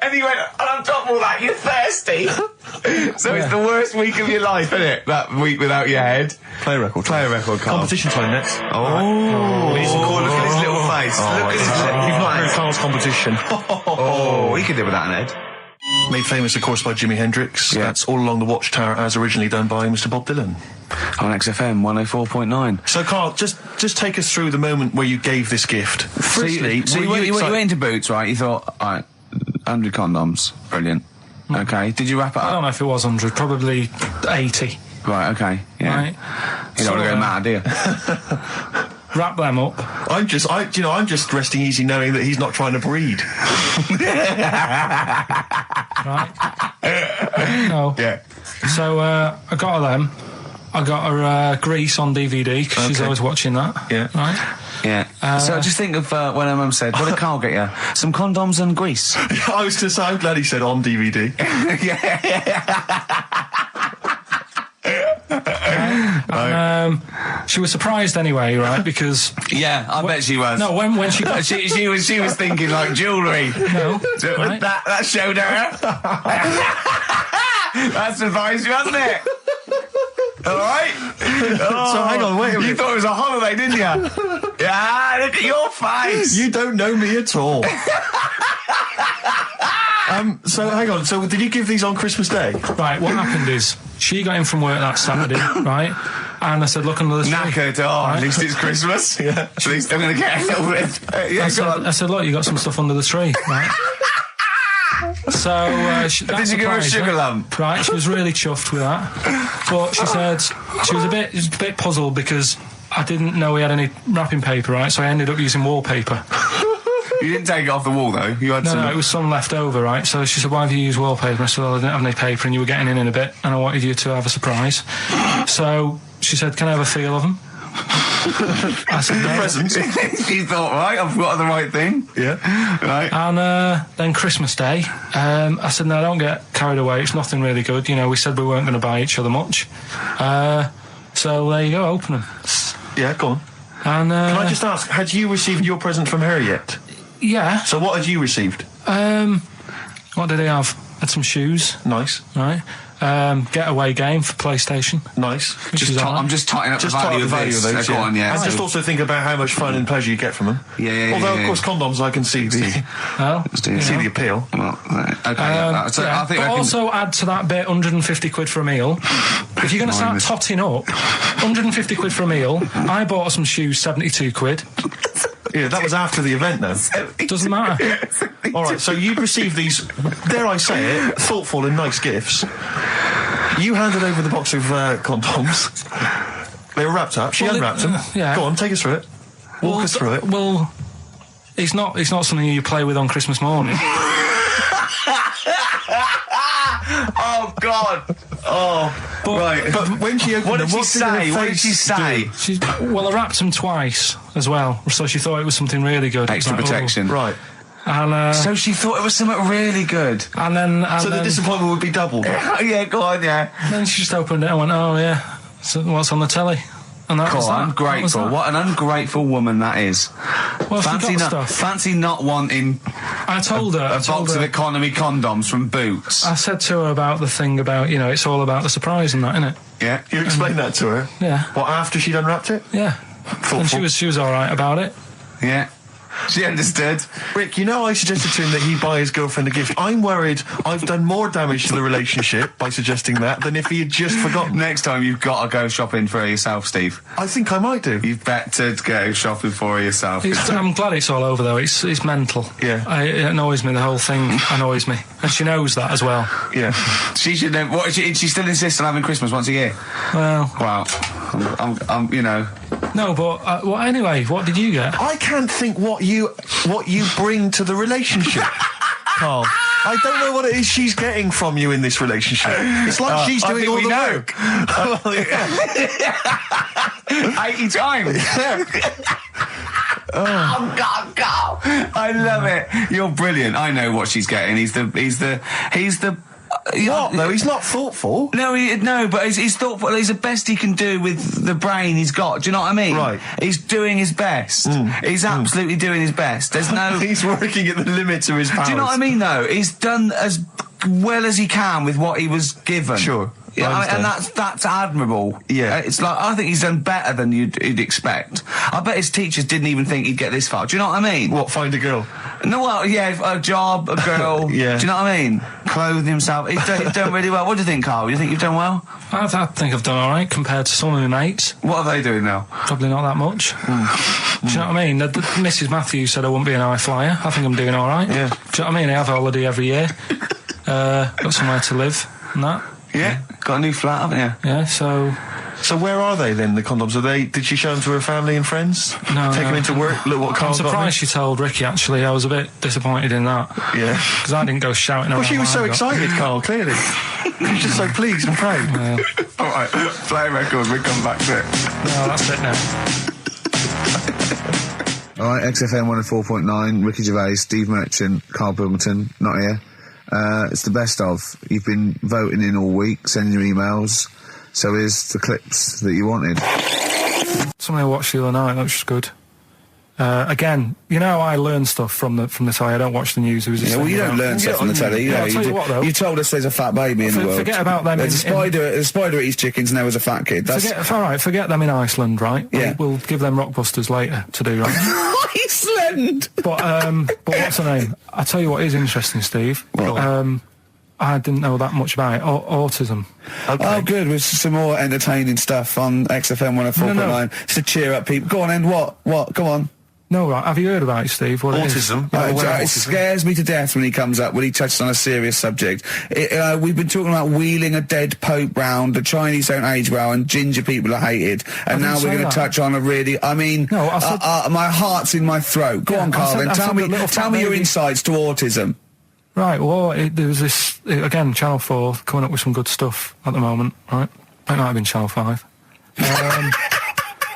And he went, and on top of all that, you're thirsty. So it's the worst week of your life, isn't it? That week without your head. Play a record. Karl. Competition time next. Oh. We need some Look at his little face. Look at his little face. You've not heard Karl's competition. Oh, he could do without an head. Made famous, of course, by Jimi Hendrix. Yeah. That's All Along the Watchtower, as originally done by Mr. Bob Dylan. On XFM 104.9. So, Karl, just take us through the moment where you gave this gift. Firstly, So you went into Boots, right? You thought, all right, 100 condoms. Brilliant. Okay. Did you wrap it up? I don't know if it was 100, probably 80. Right, okay. Yeah. Right. You don't want to go mad, do you? Wrap them up. I'm just resting easy knowing that he's not trying to breed. Right? No. Yeah. So, I got her them. I got her Grease on DVD, because she's always watching that. Yeah. Right? Yeah. So just think of when her mum said, what did Karl get you? Some condoms and grease. I was going to say, I'm glad he said on DVD. She was surprised anyway, right? Because yeah, I bet she was. no, when she got she was thinking like jewellery. no, right? That showed her. That surprised you, hasn't it? All right. So hang on, wait a minute. You thought it was a holiday, didn't you? Yeah, look at your face. You don't know me at all. So hang on. So did you give these on Christmas Day? Right. What happened is she got in from work that Saturday, right? And I said, "Look under the tree." Knackered. Oh, right? at least it's Christmas. Yeah. At least I'm going to get a little bit. Yeah, I said, "Look, you got some stuff under the tree, right?" So did you give her a sugar lump? Right, she was really chuffed with that. But she said she was a bit puzzled because I didn't know we had any wrapping paper, right? So I ended up using wallpaper. You didn't take it off the wall, though. You had some... No, it was some left over, right? So she said, "Why have you used wallpaper?" I said, "Well, I didn't have any paper and you were getting in a bit and I wanted you to have a surprise." So she said, "Can I have a feel of them?" I said, "No." Presents. You thought, right, I've got the right thing. Yeah. Right. And then Christmas Day, I said, "No, don't get carried away. It's nothing really good. You know, we said we weren't going to buy each other much." So there you go, open them. Yeah, go on. And can I just ask, had you received your present from her yet? Yeah. So what had you received? What did he have? Had some shoes. Nice. Right. Getaway game for PlayStation. Nice. I'm just totting up the value of those. Go on, yeah. And just also think about how much fun and pleasure you get from them. Yeah. Although, of course, condoms, I can see the the appeal. Well, okay. So I think also add to that bit 150 quid for a meal. If you're going to start totting up, 150 quid for a meal. I bought her some shoes, 72 quid. Yeah, that was after the event, though. Doesn't matter. All right, so you received these, dare I say it, thoughtful and nice gifts. You handed over the box of condoms. They were wrapped up. She unwrapped them. Yeah. Go on, take us through it. Walk us through it. Well, it's not something you play with on Christmas morning. Oh God! Oh, but when she opened what did them, she say? What did she say? I wrapped them twice as well, so she thought it was something really good. Extra protection, right? And so she thought it was something really good. And then, the disappointment would be doubled. Yeah, go on, yeah. And then she just opened it and went, "Oh yeah, so what's on the telly?" And that was that. Ungrateful. What an ungrateful woman that is. Well, fancy not wanting. I told her a box of economy condoms from Boots. I said to her about the thing about, it's all about the surprise and that, innit? Yeah. You explained that to her? Yeah. What, after she'd unwrapped it? Yeah. And she was all right about it. Yeah. She understood. Rick, I suggested to him that he buy his girlfriend a gift. I'm worried I've done more damage to the relationship by suggesting that than if he had just forgotten. Next time you've got to go shopping for yourself, Steve. I think I might do. You've better go shopping for yourself. I'm glad it's all over, though. It's mental. Yeah. It annoys me. The whole thing annoys me. And she knows that as well. Yeah. She should know. She still insists on having Christmas once a year? Well. Wow. I'm No, but anyway, what did you get? I can't think what you bring to the relationship, Karl. I don't know what it is she's getting from you in this relationship. It's like she's doing all the work. 80 times. Oh God, I love it. You're brilliant. I know what she's getting. He's the what though? He's not thoughtful. No, but he's thoughtful. He's the best he can do with the brain he's got. Do you know what I mean? Right. He's doing his best. He's absolutely doing his best. There's no. He's working at the limits of his powers. Do you know what I mean? Though he's done as well as he can with what he was given. Sure. Yeah, and that's admirable. Yeah, it's like I think he's done better than you'd expect. I bet his teachers didn't even think he'd get this far. Do you know what I mean? What, find a girl? No, well, yeah, a job, a girl. Yeah. Do you know what I mean? Clothing himself. He's done really well. What do you think, Karl? Do you think you've done well? I think I've done all right compared to some of my mates. What are they doing now? Probably not that much. Do you know what I mean? Mrs. Matthews said I wouldn't be an high flyer. I think I'm doing all right. Yeah. Do you know what I mean? I have a holiday every year. Got somewhere to live and that. Yeah, got a new flat, haven't you? Yeah, so where are they then, the condoms? Did she show them to her family and friends? No. Take them into work? Look what Karl's got. I'm surprised she told Ricky, actually. I was a bit disappointed in that. Yeah. Because I didn't go shouting around. Well, she was so excited, Karl, clearly. She was just so pleased and proud. Well. All right, play a record, we'll come back to it. No, that's it now. All right, XFM 104.9, Ricky Gervais, Steve Merchant, Karl Pilkington, not here. It's the best of. You've been voting in all week, sending your emails. So here's the clips that you wanted. Something I watched the other night, that was good. Again, I learn stuff from the telly. I don't watch the news. Well, you don't learn stuff from the telly. You told us there's a fat baby in the world. Forget about them. There's a spider eats chickens and there was a fat kid. Forget them in Iceland, right? Yeah. We'll give them Rockbusters later to do, right? Iceland! But what's her name? I tell you what is interesting, Steve. I didn't know that much about it. Autism. Okay. Oh, good. With some more entertaining stuff on XFM 104.9 to cheer up people. Go on, then. What? Go on. No, right. Have you heard about it, Steve? What autism? It scares me to death when he comes up, when he touches on a serious subject. We've been talking about wheeling a dead pope round, the Chinese don't age well, and ginger people are hated. And now we're going to touch on a really, my heart's in my throat. Go on, Karl, then. Tell me your insights to autism. Right, well, there was this, again, Channel 4 coming up with some good stuff at the moment, right? It might have been Channel 5.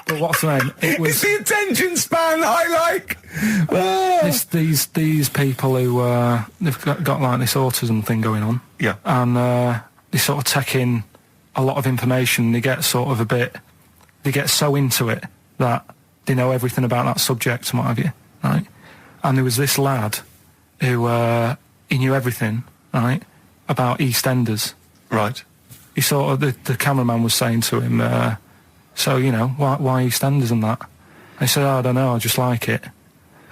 But what's the name? It's the attention span I like! Oh. These people who, they've got like this autism thing going on. Yeah. And they sort of take in a lot of information, they get sort of they get so into it that they know everything about that subject and what have you, right? And there was this lad who, he knew everything, right, about EastEnders. Right. He sort of, the cameraman was saying to him, so, you know, why EastEnders and that? And he said, I don't know, I just like it.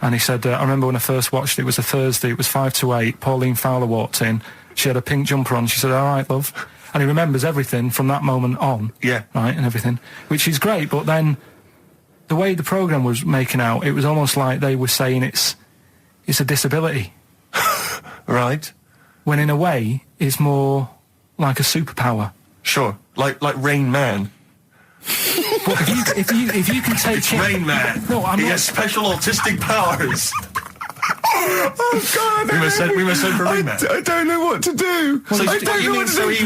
And he said, I remember when I first watched it was a Thursday, it was 5 to 8, Pauline Fowler walked in, she had a pink jumper on, she said, all right, love. And he remembers everything from that moment on. Yeah. Right, and everything, which is great, but then the way the programme was making out, it was almost like they were saying it's a disability. Right. When in a way, it's more like a superpower. Sure. Like Rain Man. But if you can take It's Rain Man. No, he has special autistic powers. Oh God! We must send for Rain Man. I don't know what to do. So he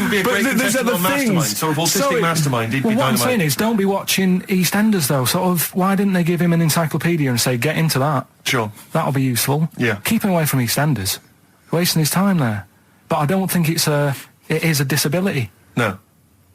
would be a great contestant mastermind, sort of autistic mastermind. He'd be what I'm dynamite. saying is, don't be watching EastEnders though. Sort of, why didn't they give him an encyclopedia and say, get into that? Sure. That'll be useful. Yeah. Keep him away from EastEnders. Wasting his time there. But I don't think it is a disability. No.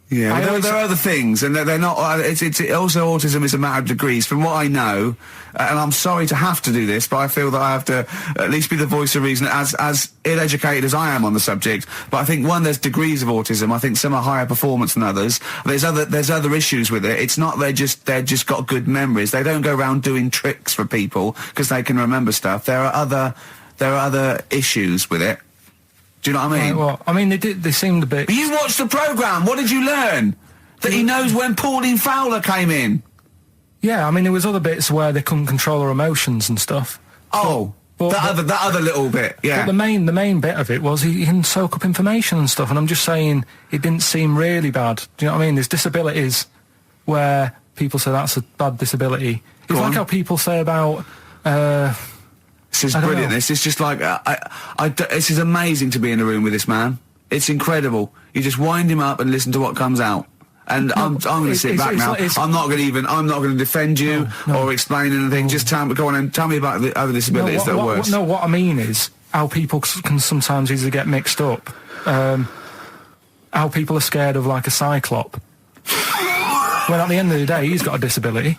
Yeah, there are other things, and they're not. It's also autism is a matter of degrees. From what I know, and I'm sorry to have to do this, but I feel that I have to at least be the voice of reason, as ill-educated as I am on the subject. But I think there's degrees of autism. I think some are higher performance than others. There's other issues with it. It's not they're just got good memories. They don't go around doing tricks for people because they can remember stuff. There are other issues with it. Do you know what I mean? Right, well, I mean, they seemed a bit... But you watched the programme, what did you learn? That he knows when Pauline Fowler came in? Yeah, I mean, there was other bits where they couldn't control their emotions and stuff. Oh, that other little bit, yeah. But the main bit of it was he can soak up information and stuff, and I'm just saying it didn't seem really bad. Do you know what I mean? There's disabilities where people say that's a bad disability. It's like how people say about... This is brilliant. This is just like this is amazing to be in a room with this man. It's incredible. You just wind him up and listen to what comes out. And I'm going to sit back now. I'm not going to defend you or explain anything. Just go on and tell me about the other disabilities that are worse. What I mean is how people can sometimes easily get mixed up. How people are scared of like a cyclop. Well, at the end of the day, he's got a disability.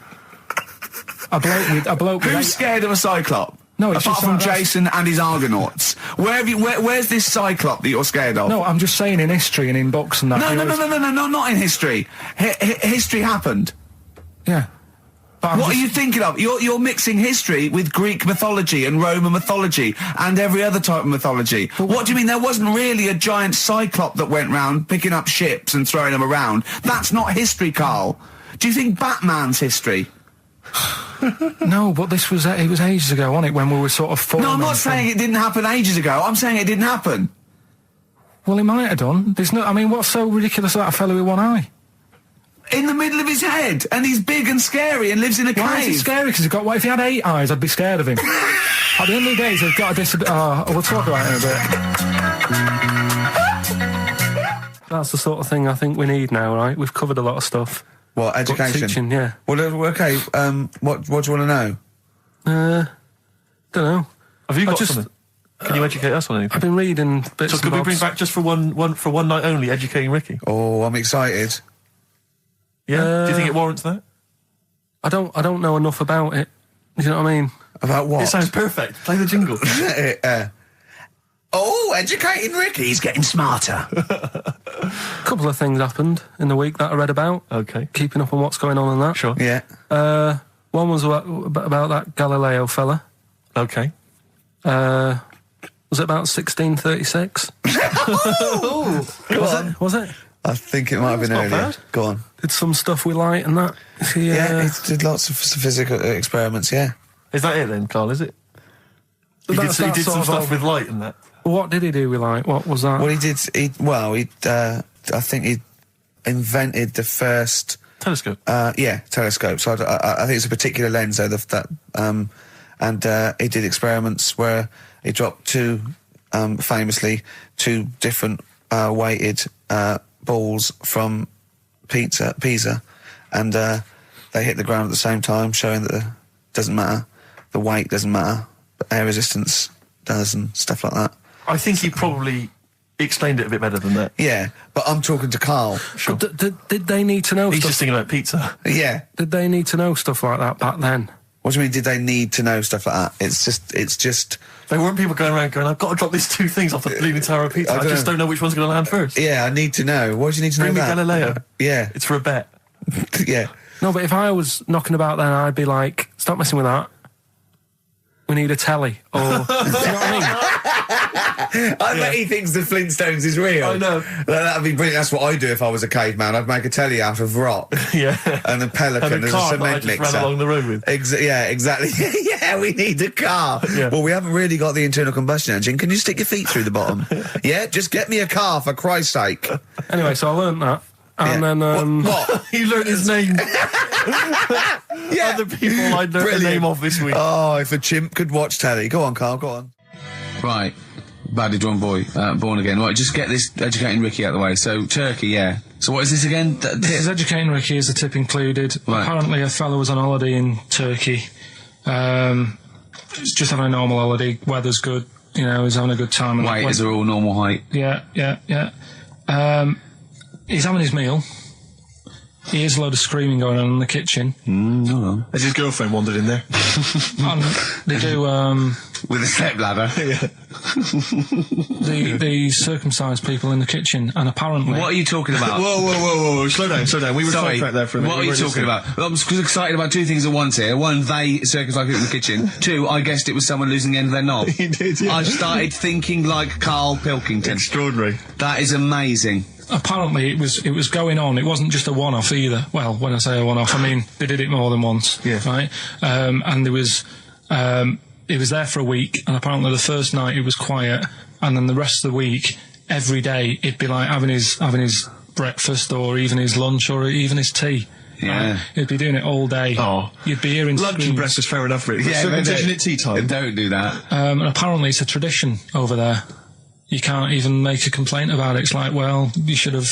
A bloke Who's scared of a cyclop? No, it's apart just from like Jason and his Argonauts. Where's this cyclop that you're scared of? No, I'm just saying in history and in books and that. No, not in history. History happened. Yeah. What are you thinking of? You're mixing history with Greek mythology and Roman mythology and every other type of mythology. What do you mean there wasn't really a giant cyclop that went round picking up ships and throwing them around? That's not history, Karl. Do you think Batman's history? No, but it was ages ago, wasn't it, when we were sort of forming... No, I'm not saying it didn't happen ages ago. I'm saying it didn't happen. Well, it might have done. I mean, what's so ridiculous about a fellow with one eye? In the middle of his head, and he's big and scary and lives in a cave. Why is he scary? Because if he had 8 eyes, I'd be scared of him. At the end of the day, he's got a disability... we'll talk about it in a bit. That's the sort of thing I think we need now, right? We've covered a lot of stuff. What, education? Teaching, yeah. Well, okay, what do you want to know? Don't know. Have you got something? Can you educate us on anything? I've been reading bits So could we bring back just for one night only, educating Ricky? Oh, I'm excited. Yeah? Do you think it warrants that? I don't know enough about it. You know what I mean? About what? It sounds perfect. Play the jingle. Educating Ricky, he's getting smarter. A couple of things happened in the week that I read about. Okay. Keeping up on what's going on in that. Sure. Yeah. One was about that Galileo fella. Okay. Was it about 1636? Was it? I think it might have been earlier. Bad. Go on. Did some stuff with light and that. He did lots of physical experiments, yeah. Is that it then, Karl, is it? He did some stuff with light and that. What did he do with light? What was that? Well, I think he invented the first... Telescope? Telescope. So I think it's a particular lens, though, and he did experiments where he dropped famously two different weighted balls from Pisa, and they hit the ground at the same time, showing that it doesn't matter, the weight doesn't matter, but air resistance does and stuff like that. I think he probably He explained it a bit better than that. Yeah, but I'm talking to Karl. Sure. Did they need to know He's stuff? just thinking about pizza. Yeah. Did they need to know stuff like that back then? What do you mean, did they need to know stuff like that? It's just... There weren't people going around going, I've got to drop these 2 things off the bleeding tower of pizza. I just don't know which one's going to land first. Yeah, I need to know. Why do you need to know that? Bring me Galileo. Yeah. It's for a bet. Yeah. No, but if I was knocking about then, I'd be like, stop messing with that. We need a telly. Or, do you know what I mean? I bet he thinks the Flintstones is real. I know. That'd be brilliant. That's what I'd do if I was a caveman. I'd make a telly out of rock. Yeah. And a pelican and a as car a cement that I just mixer. ran along the road with. Yeah, exactly. Yeah, we need a car. Yeah. Well, we haven't really got the internal combustion engine. Can you stick your feet through the bottom? Yeah, just get me a car, for Christ's sake. Anyway, so I learned that. And then... What? He learned his name. Yeah. Other people I learned the name of this week. Oh, if a chimp could watch telly. Go on, Karl, go on. Right. Badly drawn boy, born again. Right, just get this educating Ricky out of the way. So, Turkey, yeah. So what is this again? This is educating Ricky. Is the tip included? Right. Apparently a fellow was on holiday in Turkey. He's just having a normal holiday. Weather's good. You know, he's having a good time. And Waiters are all normal height. Yeah. He's having his meal. He hears a load of screaming going on in the kitchen. Hold on. Has his girlfriend wandered in there? And they do, With a step ladder. Yeah. the circumcised people in the kitchen, and apparently... What are you talking about? Whoa. Slow down. We were sidetracked there for a minute. What are you talking about? Well, I'm excited about 2 things at once here. One, they circumcised people in the kitchen. 2, I guessed it was someone losing the end of their knob. He did, yeah. I started thinking like Karl Pilkington. Extraordinary. That is amazing. Apparently it was going on. It wasn't just a one-off either. Well, when I say a one-off, I mean they did it more than once. Yeah. Right? And there was... it was there for a week, and apparently the first night it was quiet, and then the rest of the week, every day, it'd be like having his breakfast, or even his lunch, or even his tea. Yeah. Right? He'd be doing it all day. Oh. You'd be hearing Lunch and screams. breakfast, fair enough, Rick. Yeah, Circumcision at tea time. Don't do that. And apparently it's a tradition over there. You can't even make a complaint about it. It's like, well, you should have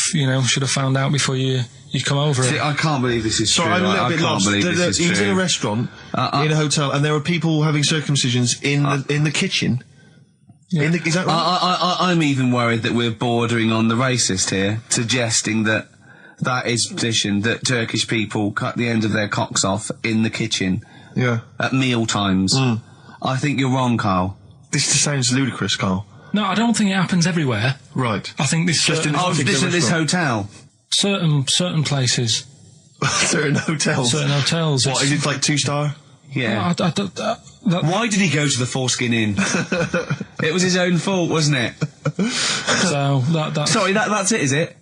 found out before you come over. See, I can't believe this is true. Sorry, I'm a little bit lost. Believe this is He was in true. a restaurant, in a hotel, and there were people having circumcisions in the kitchen. Yeah. Is that right? I'm even worried that we're bordering on the racist here, suggesting that is position that Turkish people cut the end of their cocks off in the kitchen. Yeah. At meal times. I think you're wrong, Karl. This just sounds ludicrous, Karl. No, I don't think it happens everywhere. Right. I think this Just in this hotel. certain places, Certain hotels. certain hotels. What, is it like 2-star? Yeah. that, Why did he go to the Foreskin Inn? It was his own fault, wasn't it? so that Sorry, that's it, is it?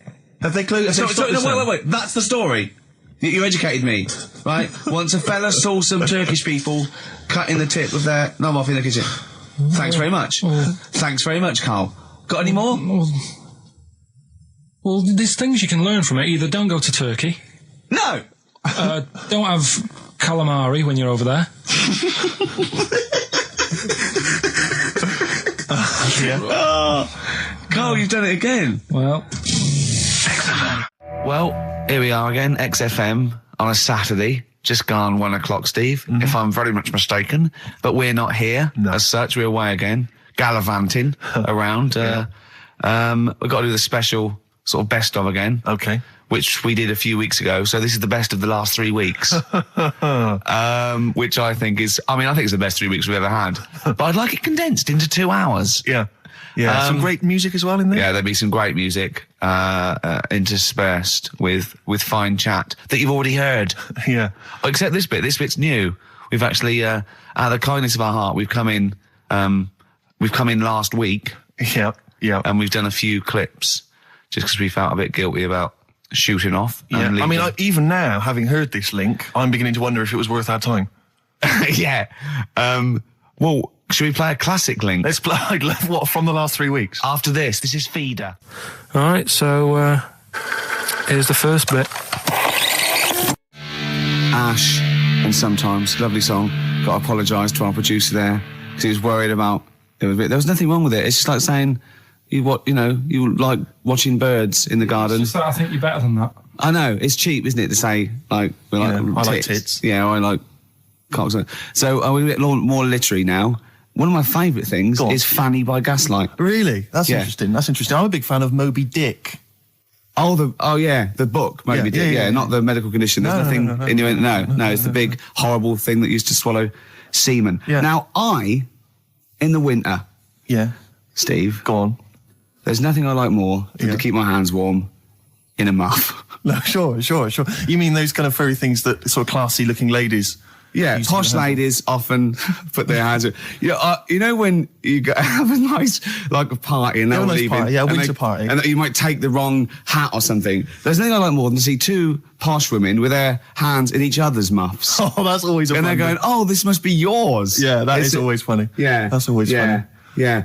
Have they closed? Wait. That's the story. You educated me, right? Once a fella saw some Turkish people cutting the tip of their knob off in the kitchen. Thanks very much. Thanks very much, Karl. Got any more? Well, there's things you can learn from it. Either don't go to Turkey. No! Don't have calamari when you're over there. Karl, you've done it again. Well, Well, here we are again, XFM, on a Saturday. Just gone 1 o'clock, Steve, if I'm very much mistaken. But we're not here as such. We're away again, gallivanting around. We've got to do the special sort of best of again. Okay. Which we did a few weeks ago. So this is the best of the last 3 weeks. Which I think is, I think it's the best 3 weeks we've ever had. But I'd like it condensed into 2 hours. Yeah. Yeah. Some great music as well in there. Yeah, there'll be some great music interspersed with fine chat that you've already heard. Yeah. Except this bit. This bit's new. We've actually, out of the kindness of our heart, we've come in last week. Yeah. Yeah. And we've done a few clips just because we felt a bit guilty about shooting off. Yeah. Even now, having heard this link, I'm beginning to wonder if it was worth our time. Yeah. Well, should we play a classic link? Let's play, what, from the last 3 weeks? After this is Feeder. all right. So here's the first bit. Ash, and Sometimes, lovely song. Got to apologise to our producer there because he was worried about there was nothing wrong with it. It's just like saying you like watching birds in the garden. It's just that I think you're better than that. I know, it's cheap, isn't it, to say like we like I like tits. tits. Yeah, I like cocks. So we're a bit more literary now. one of my favourite things is Fanny by Gaslight. Really? That's interesting. That's interesting. I'm a big fan of Moby Dick. Oh yeah, the book Moby Dick. Yeah, not the medical condition. There's nothing in your no. It's the big horrible thing that used to swallow semen. Yeah. Now in the winter. Yeah. Steve, go on. There's nothing I like more than to keep my hands warm in a muff. No, sure. You mean those kind of furry things that sort of classy looking ladies? Yeah, posh ladies often put their hands in. You know when you have a nice, like a party and they're leaving. Winter party. And you might take the wrong hat or something. There's nothing I like more than to see two posh women with their hands in each other's muffs. Oh, that's always And they're going, oh, this must be yours. Yeah, that is always funny. Yeah. That's always funny. Yeah.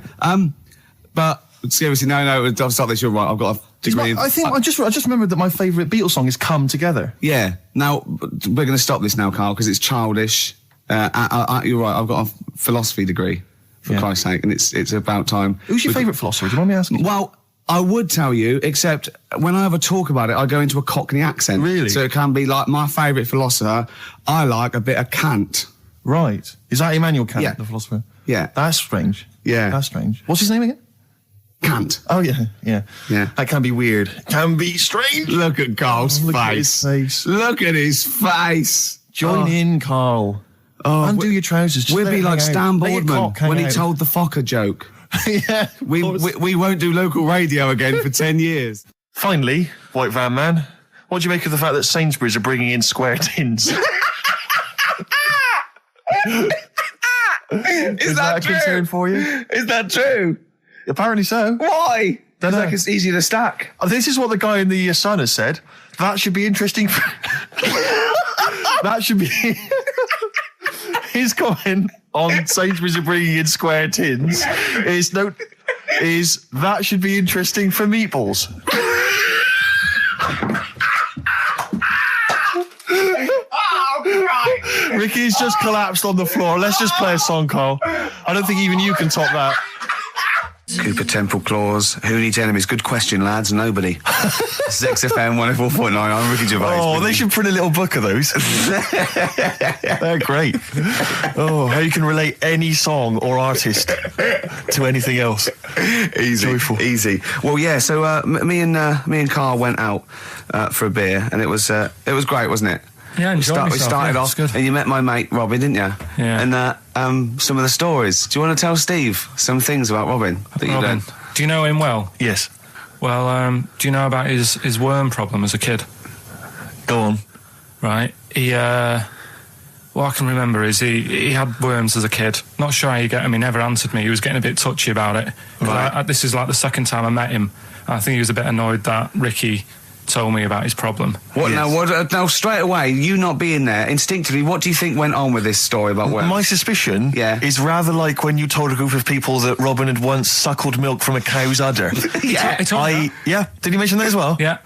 But seriously, no, I'll start this. You're right. I've got a degree. I just remembered that my favourite Beatles song is "Come Together." Yeah. Now we're going to stop this now, Carl, because it's childish. You're right. I've got a philosophy degree, for Christ's sake, and it's about time. Who's your favourite philosopher? Do you mind me asking? Well, I would tell you, except when I have a talk about it, I go into a Cockney accent. Really? So it can be like my favourite philosopher. I like a bit of Kant. Right. Is that Immanuel Kant, the philosopher? Yeah. That's strange. Yeah. That's strange. What's his name again? Kant. Oh, yeah. That can be weird. Can be strange. Look at Carl's face. At his face. Look at his face. Join in, Carl. Undo your trousers. We'd be like Stan Boardman when he told the Fokker joke. Yeah. We won't do local radio again for 10 years. Finally, White Van Man, what do you make of the fact that Sainsbury's are bringing in square tins? Is that a concern for you? Is that true? Apparently so. Why? Don't know. Like it's easier to stack. This is what the guy in the Sun has said. That should be interesting. That should be his comment on Sainsbury's are bringing in square tins. Is that should be interesting for meatballs. Ricky's just collapsed on the floor. Let's just play a song, Carl. I don't think even you can top that. Cooper Temple Claws. Who needs enemies? Good question, lads. Nobody. This is XFM 104.9. I'm Ricky Gervais. Oh, they should print a little book of those. They're great. Oh, how you can relate any song or artist to anything else. Easy. Joyful. Easy. Well, yeah, so me and Carl went out for a beer, and it was great, wasn't it? Yeah, we started off, good. and you met my mate Robin, didn't you? Yeah. And some of the stories. Do you want to tell Steve some things about Robin that you've done? Do you know him well? Yes. Well, do you know about his worm problem as a kid? Go on. Right. What I can remember is he had worms as a kid. Not sure how you get him. He never answered me. He was getting a bit touchy about it. Right. This is like the second time I met him. I think he was a bit annoyed that Ricky told me about his problem. What now? Straight away, you not being there, instinctively, what do you think went on with this story about worms? My suspicion is rather like when you told a group of people that Robin had once suckled milk from a cow's udder. Did he mention that as well? Yeah.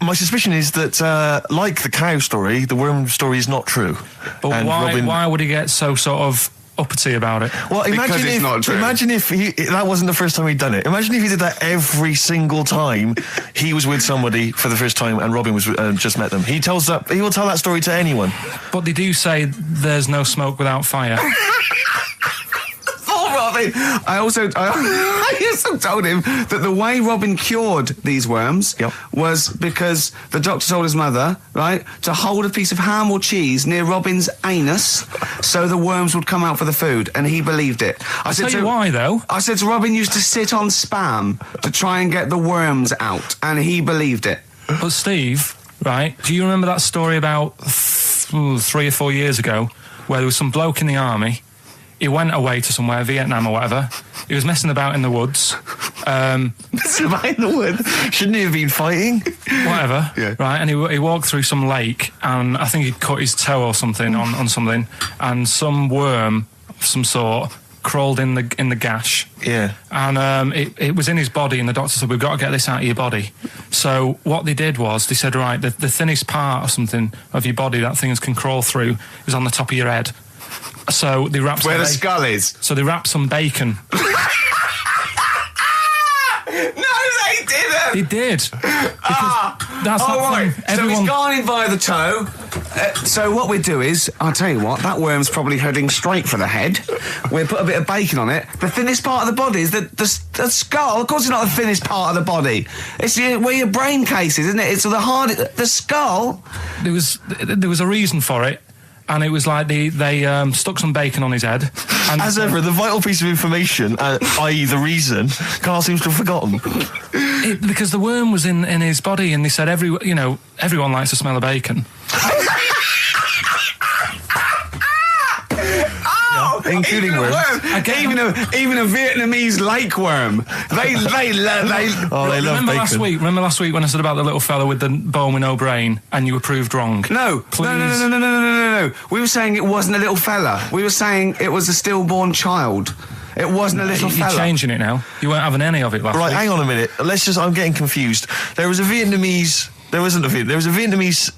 My suspicion is that, like the cow story, the worm story is not true. But why would he get so sort of uppity about it? Well, imagine if that wasn't the first time he'd done it. Imagine if he did that every single time he was with somebody for the first time and Robin was just met them. He will tell that story to anyone. But they do say there's no smoke without fire. Robin. I also told him that the way Robin cured these worms was because the doctor told his mother, right, to hold a piece of ham or cheese near Robin's anus so the worms would come out for the food, and he believed it. I'll tell you why, though. I said to Robin used to sit on Spam to try and get the worms out, and he believed it. But Steve, right, do you remember that story about 3 or 4 years ago where there was some bloke in the army? He went away to somewhere, Vietnam or whatever. He was messing about in the woods. Messing about in the woods? Shouldn't he have been fighting? Whatever. Yeah. Right, and he walked through some lake, and I think he'd cut his toe or something on something, and some worm of some sort crawled in the gash. Yeah. And it was in his body, and the doctor said, we've got to get this out of your body. So what they did was, they said, right, the thinnest part or something of your body that things can crawl through is on the top of your head. So they wrapped where the skull is. So they wrapped some bacon. No, they didn't. They did. that's right. thing. So he's gone in via the toe. So what we do is, I'll tell you what, that worm's probably heading straight for the head. We'll put a bit of bacon on it. The thinnest part of the body is the skull. Of course, it's not the thinnest part of the body. It's where your brain case is, isn't it? It's the skull. There was a reason for it. And it was like they stuck some bacon on his head. And as ever, the vital piece of information, i.e. the reason, Karl seems to have forgotten. Because the worm was in his body, and they said everyone likes the smell of bacon. Including worms. Even a Vietnamese lake worm. They love bacon. Remember last week when I said about the little fella with the bone with no brain, and you were proved wrong? No. We were saying it wasn't a little fella. We were saying it was a stillborn child. It wasn't a little fella. You're changing it now. You weren't having any of it last week. Right, hang on a minute. I'm getting confused. There was a Vietnamese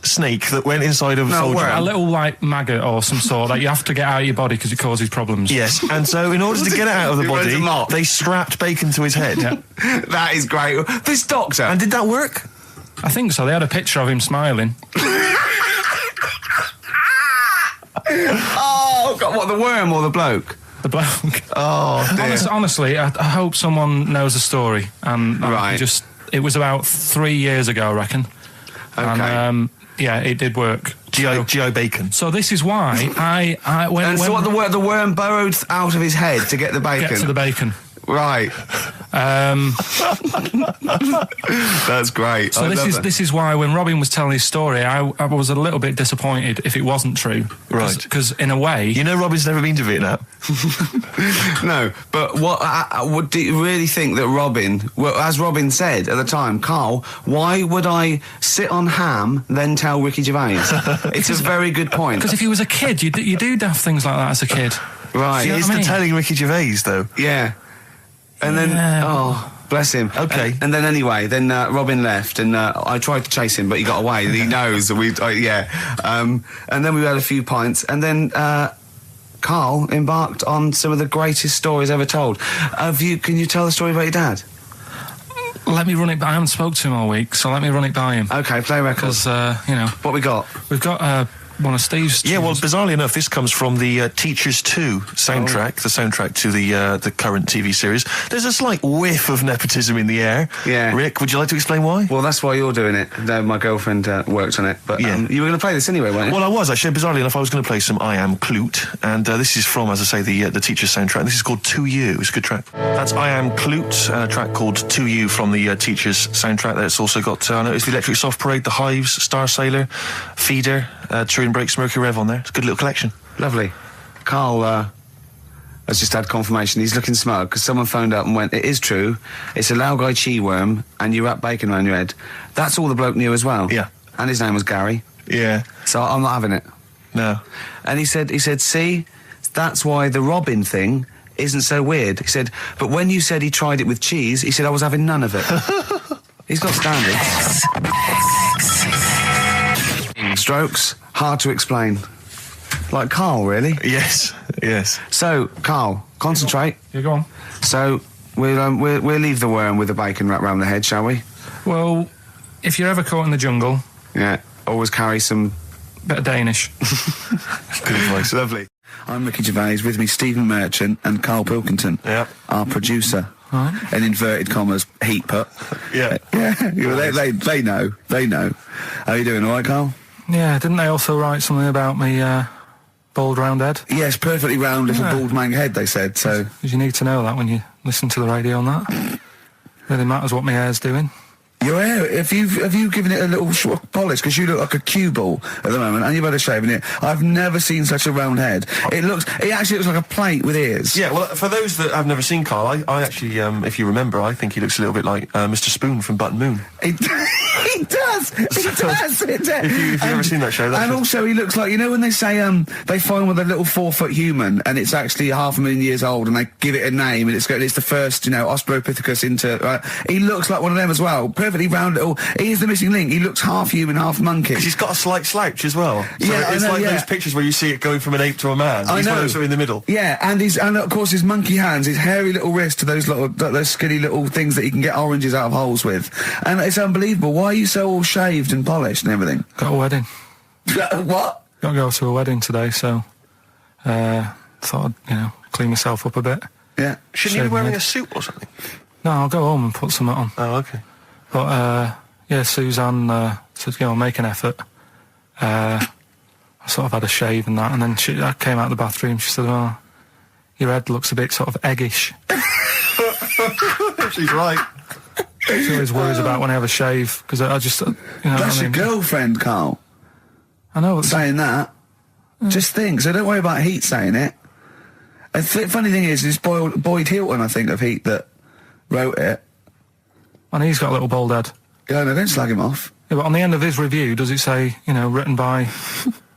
snake that went inside of a soldier. A little, like, maggot or some sort that you have to get out of your body because it causes problems. Yes, and so in order to get it out of the body, they strapped bacon to his head. Yeah. That is great. This doctor. And did that work? I think so. They had a picture of him smiling. Oh, God, what, the worm or the bloke? The bloke. Oh, dear. Honestly, I hope someone knows the story. And right. It was about 3 years ago, I reckon. Okay. And, it did work. G.I. Bacon. So this is why the worm burrowed out of his head to get the bacon? Get to the bacon. Right. That's great. So this is why when Robin was telling his story, I was a little bit disappointed if it wasn't true. Right. Because in a way, Robin's never been to Vietnam. No, but do you really think that Robin? Well, as Robin said at the time, Karl, why would I sit on ham then tell Ricky Gervais? It's a very good point. Because if he was a kid, you do daft things like that as a kid. Right. He is telling Ricky Gervais though. Yeah. And then, bless him. Okay. And then anyway, Robin left, and I tried to chase him, but he got away. He knows. And then we had a few pints, and then Karl embarked on some of the greatest stories ever told. Can you tell the story about your dad? Let me run it by. I haven't spoke to him all week, so let me run it by him. Okay, play records. Because, What we got? We've got one of Steve's tunes. Yeah, well, bizarrely enough, this comes from the Teachers 2 soundtrack, the soundtrack to the current TV series. There's a slight whiff of nepotism in the air. Yeah. Rick, would you like to explain why? Well, that's why you're doing it. My girlfriend worked on it. But you were going to play this anyway, weren't you? Well, I was, actually. Bizarrely enough, I was going to play some I Am Clute, and this is from, as I say, the Teachers soundtrack. This is called To You. It's a good track. That's I Am Clute, a track called To You from the Teachers soundtrack. That's also got, I noticed, the Electric Soft Parade, the Hives, Star Sailor, Feeder, Turin Breaks, Mercury Rev on there. It's a good little collection. Lovely. Karl has just had confirmation. He's looking smug because someone phoned up and went, it is true, it's a Laogai chi worm and you wrap bacon around your head. That's all the bloke knew as well. Yeah. And his name was Gary. Yeah. So I'm not having it. No. And he said, see, that's why the Robin thing isn't so weird. He said, but when you said he tried it with cheese, he said I was having none of it. He's got standards. Strokes, hard to explain. Like Karl, really? Yes. So, Karl, concentrate. Yeah, go on. So, we'll leave the worm with the bacon wrapped around the head, shall we? Well, if you're ever caught in the jungle... Yeah, always carry some... bit of Danish. Good advice. Lovely. I'm Ricky Gervais, with me Stephen Merchant and Karl Pilkington, our producer. Right. In inverted commas, heat put. Yeah. They know. How are you doing, all right, Karl? Yeah, didn't they also write something about me bald round head? Yes, perfectly round little bald man head, they said, so... Because you need to know that when you listen to the radio on that. Really matters what my hair's doing. Your hair, have you given it a little polish? Because you look like a cue ball at the moment, and you've had a shave in it. I've never seen such a round head. It actually looks like a plate with ears. Yeah, well, for those that have never seen Karl, I actually, if you remember, I think he looks a little bit like Mr. Spoon from Button Moon. He does. If you've ever seen that show, that's also he looks like, you know when they say they find with a little 4-foot human and it's actually 500,000 years old and they give it a name and it's the first, Australopithecus into. He looks like one of them as well. Perfectly perfectly round little. He's the missing link. He looks half human, half monkey. Because he's got a slight slouch as well. So Yeah, it's I know, like yeah. those pictures where you see it going from an ape to a man. I He's one know. of those in the middle. Yeah, and of course his monkey hands, his hairy little wrist to those skinny little things that he can get oranges out of holes with, and it's unbelievable. Why are you so all shaved and polished and everything? Got a wedding. What? Got to go to a wedding today, so thought I'd, clean myself up a bit. Yeah. Shouldn't you be wearing a suit or something? No, I'll go home and put something on. Oh, okay. But Suzanne said, make an effort. I sort of had a shave and that, and then I came out of the bathroom. She said, "Oh, your head looks a bit sort of eggish." She's right. She always worries about when I have a shave, because I just, That's your girlfriend, Carl. I know. Saying that. Just think. So don't worry about Heat saying it. And funny thing is, it's Boyd Hilton, I think, of Heat that wrote it. And he's got a little bald head. Yeah, no, don't slag him off. Yeah, but on the end of his review, does it say, written by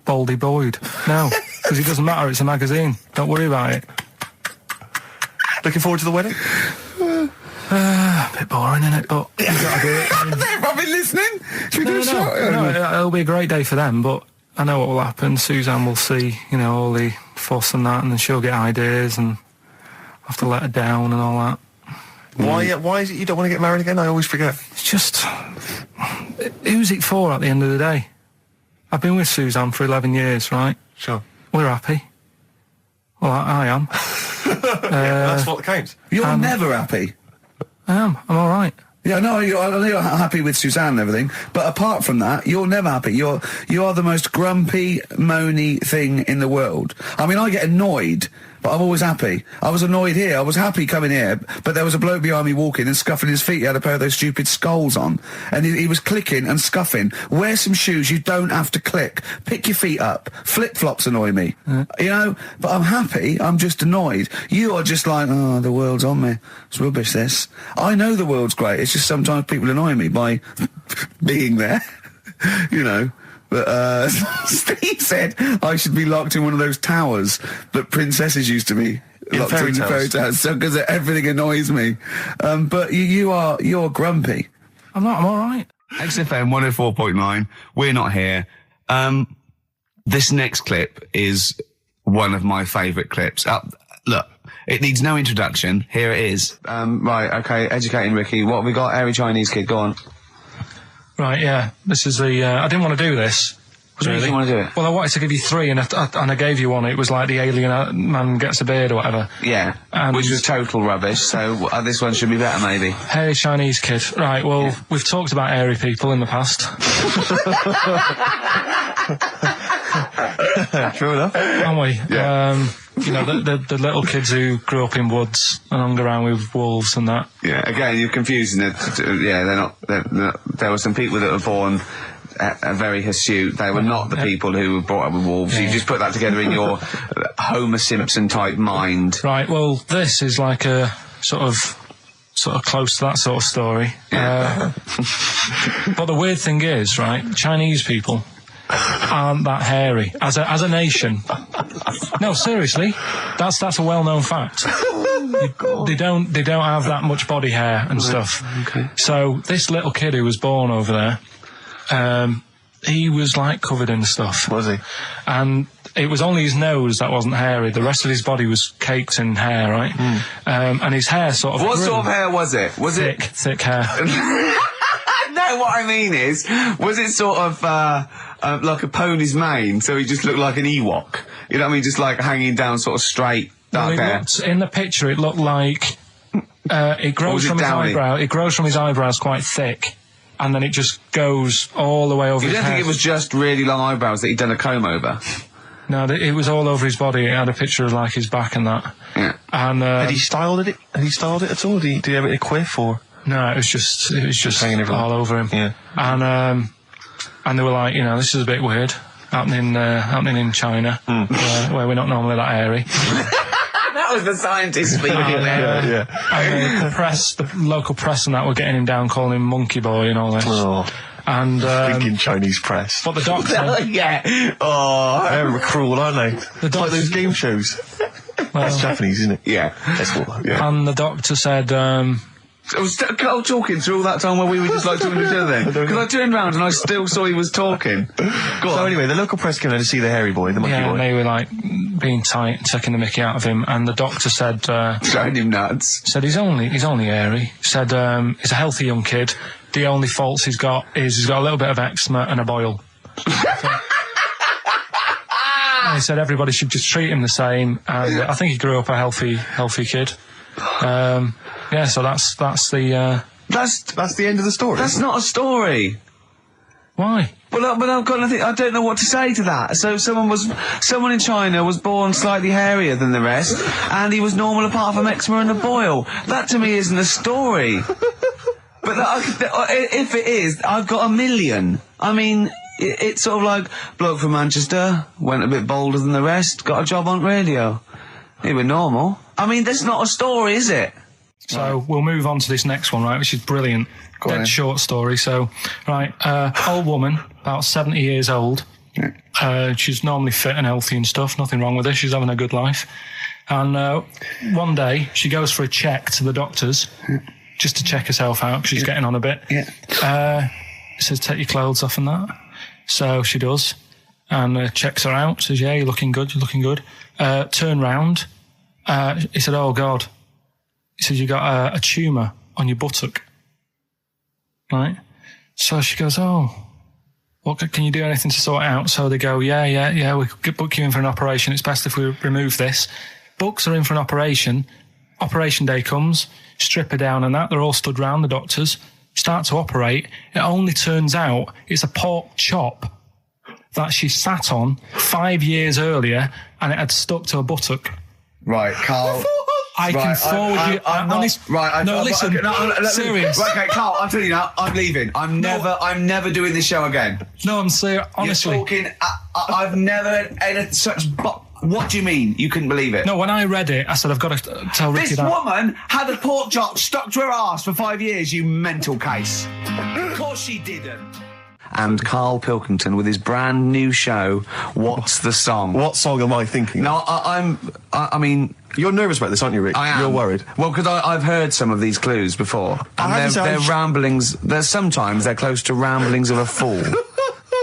Baldy Boyd? No, because it doesn't matter, it's a magazine. Don't worry about it. Looking forward to the wedding? A bit boring, innit? But you've got to do it. They've probably listening. Should we do a shot? No, it'll be a great day for them, but I know what will happen. Suzanne will see, all the fuss and that, and then she'll get ideas, and I'll have to let her down and all that. Why is it you don't want to get married again? I always forget. It's just... Who's it for at the end of the day? I've been with Suzanne for 11 years, right? Sure. We're happy. Well, I am. That's what counts. You're never happy. I am. I'm all right. Yeah, no, I know you're happy with Suzanne and everything, but apart from that, you're never happy. You are the most grumpy, moany thing in the world. I mean, I get annoyed, but I'm always happy. I was annoyed here. I was happy coming here, but there was a bloke behind me walking and scuffing his feet. He had a pair of those stupid skulls on, and he was clicking and scuffing. Wear some shoes. You don't have to click. Pick your feet up. Flip-flops annoy me. But I'm happy. I'm just annoyed. You are just like, oh, the world's on me. It's rubbish, this. I know the world's great. It's just sometimes people annoy me by being there, But Steve said I should be locked in one of those towers that princesses used to be locked in fairy tales, so because everything annoys me. But you're grumpy. I'm not. I'm all right. XFM 104.9. We're not here. This next clip is one of my favourite clips. Look. It needs no introduction. Here it is. Right, okay, educating Ricky. What have we got? Airy Chinese kid, go on. Right, yeah. This is the... I didn't want to do this. What do you want to do it? Well, I wanted to give you three, and I gave you one. It was like the alien man gets a beard or whatever. Yeah, which was total rubbish, so this one should be better, maybe. Hairy Chinese kid. Right, well, we've talked about hairy people in the past. True enough. Haven't we? Yeah. The little kids who grew up in woods and hung around with wolves and that. Yeah, again, you're confusing it. Yeah, they're not... There were some people that were born... very hirsute. They were not the people who were brought up with wolves. Yeah. You just put that together in your Homer Simpson type mind. Right, well, this is like a sort of close to that sort of story. Yeah. But the weird thing is, right, Chinese people aren't that hairy as a nation. No, seriously, that's a well-known fact. They don't have that much body hair and stuff. Okay. So this little kid who was born over there, he was like covered in stuff. Was he? And it was only his nose that wasn't hairy. The rest of his body was caked in hair, right? And his hair sort of What grew. sort of hair was it? Was thick hair. No, what I mean is, was it sort of like a pony's mane, so he just looked like an Ewok? You know what I mean? Just like hanging down sort of straight, dark hair. In the picture, it looked like it grows from his eyebrow. It grows from his eyebrows quite thick. And then it just goes all the way over his head. You don't think it was just really long eyebrows that he'd done a comb over? No, it was all over his body. It had a picture of like his back and that. Yeah. And had he styled it? Had he styled it at all? Did he have it in a quiff or? No, it was just hanging all over him. Yeah. And they were like, this is a bit weird happening in China, where we're not normally that hairy. That was the scientist speaking there. And the local press and that were getting him down, calling him Monkey Boy and all this. Oh. And thinking Chinese press. But the doctor... Yeah. Oh, they're cruel, aren't they? It's like those game shows. That's Japanese, isn't it? Yeah. That's cool. Yeah. And the doctor said, I was Carl talking through all that time while we were just like talking to each other then. Because I turned round and I still saw he was talking. So anyway, the local press came in to see the hairy boy, the monkey boy. Yeah, they were like being tight, taking the mickey out of him, and the doctor said... Showing him nuts. Said he's only hairy. Said he's a healthy young kid. The only faults he's got is he's got a little bit of eczema and a boil. And he said everybody should just treat him the same, and I think he grew up a healthy kid. Yeah, so that's the end of the story. That's not a story. Why? Well, but I've got nothing. I don't know what to say to that. So someone in China was born slightly hairier than the rest, and he was normal apart from eczema and a boil. That to me isn't a story. But if it is, I've got a million. I mean, it's sort of like bloke from Manchester went a bit bolder than the rest, got a job on radio. He was normal. I mean, that's not a story, is it? So we'll move on to this next one, right, which is brilliant. Dead short story. So, right, old woman, about 70 years old. She's normally fit and healthy and stuff, nothing wrong with her, she's having a good life. And one day, she goes for a check to the doctors, just to check herself out, because she's getting on a bit. It says, take your clothes off and that. So she does, and checks her out, says, yeah, you're looking good. Turn round. He said, oh, God. He said, you got a tumour on your buttock. Right? So she goes, oh, well, can you do anything to sort it out? So they go, yeah, we could book you in for an operation. It's best if we remove this. Books are in for an operation. Operation day comes, strip her down and that. They're all stood round, the doctors. Start to operate. It only turns out it's a pork chop that she sat on 5 years earlier, and it had stuck to her buttock. Right, Carl. I can forward you. Listen. Serious. Right, okay, Carl. I'm telling you now. I'm leaving. I'm never doing this show again. No, I'm serious. Honestly, you're talking. I've never had such. What do you mean? You couldn't believe it? No, when I read it, I said I've got to tell Ricky this that. This woman had a pork chop stuck to her arse for 5 years. You mental case. Of course she didn't. And Karl Pilkington with his brand new show, What's the Song? What song am I thinking? No, I mean... You're nervous about this, aren't you, Rick? I am. You're worried. Well, because I've heard some of these clues before. And they're ramblings... Sometimes they're close to ramblings of a fool.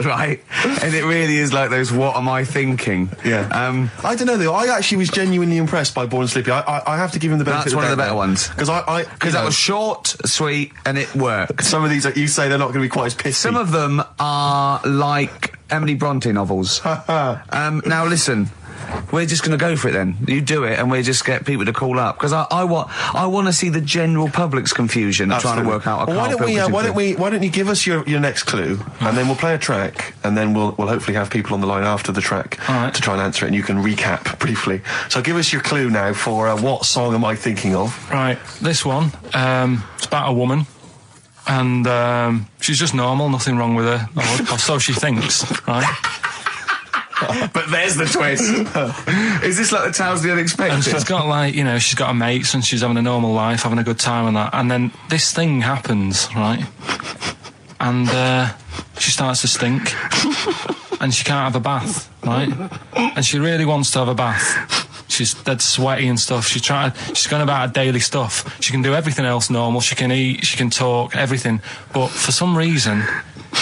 Right? And it really is like those, what am I thinking? Yeah. I don't know, though. I actually was genuinely impressed by Born Sleepy. I have to give him the benefit of the doubt. That's one of the better ones. Because that was short, sweet, and it worked. Some of these, you say, they're not going to be quite as pissy. Some of them are like Emily Bronte novels. Now, listen. We're just going to go for it then. You do it, and we just get people to call up because I want to see the general public's confusion trying to work out. Well, why don't you give us your next clue, and then we'll play a track, and then we'll hopefully have people on the line after the track to try and answer it, and you can recap briefly. So give us your clue now for what song am I thinking of? Right, this one. It's about a woman. And she's just normal, nothing wrong with her, or so she thinks, right? But there's the twist. Is this like the Tales of the Unexpected? And she's got she's got her mates and she's having a normal life, having a good time and that. And then this thing happens, right? And she starts to stink. And she can't have a bath, right? And she really wants to have a bath. She's dead sweaty and stuff. She's going about her daily stuff. She can do everything else normal. She can eat, she can talk, everything. But for some reason,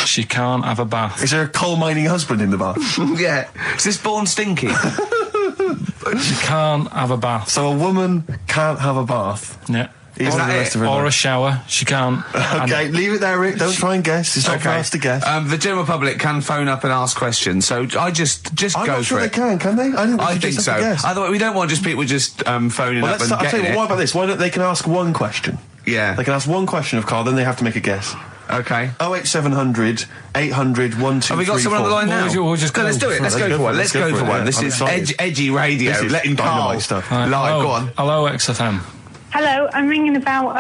she can't have a bath. Is there a coal mining husband in the bath? Yeah. Is this Born Stinky? She can't have a bath. So a woman can't have a bath? Yeah. Or a shower. She can't. Okay, leave it there, Rick. Don't try and guess. It's not for us to guess. The general public can phone up and ask questions, so I just go for it. I'm not sure they can they? I think so. We don't want just people just phoning up and getting it. I'll tell you what about this? Why don't they can ask one question? Yeah. They can ask one question of Karl, then they have to make a guess. Okay. 08700 800 1234. Have we got someone on the line now? Let's do it. Let's go for one. Let's go for one. This is edgy radio. Letting Karl stuff. Live. Go on. Hello, XFM. Hello, I'm ringing about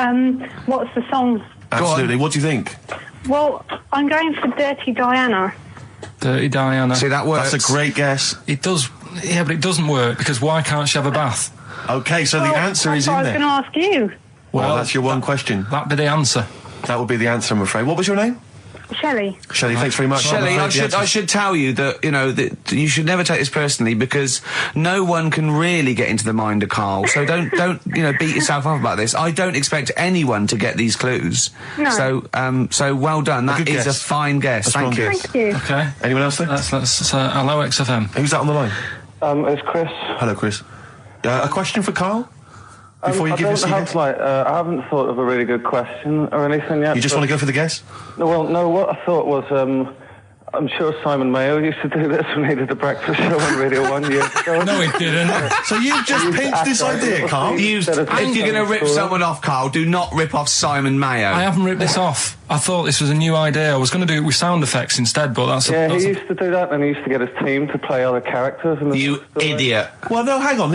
what's the song? Absolutely. What do you think? Well, I'm going for Dirty Diana. Dirty Diana. See, that works. That's a great guess. It does. Yeah, but it doesn't work because why can't she have a bath? Okay, so the answer is in there. I was going to ask you. Well, that's your one question. That'd be the answer. That would be the answer, I'm afraid. What was your name? Shelley. Shelley, thanks very much. Shelley, I should tell you that, that you should never take this personally, because no one can really get into the mind of Karl. So don't beat yourself up about this. I don't expect anyone to get these clues. No. So well done. That is a fine guess. Thank you. Thank you. Okay. Anyone else there? Let's hello XFM. Who's that on the line? It's Chris. Hello, Chris. A question for Karl? Before you give your guess? I haven't thought of a really good question or anything yet. You just want to go for the guess? No, what I thought was, I'm sure Simon Mayo used to do this when he did the breakfast show on Radio 1 years ago. No, he didn't. So you've just pinched this idea, Karl? If you're going to rip someone off, Karl, do not rip off Simon Mayo. I haven't ripped this off. I thought this was a new idea. I was going to do it with sound effects instead, but that's... he used to do that, and he used to get his team to play other characters. You idiot. Well, no, hang on.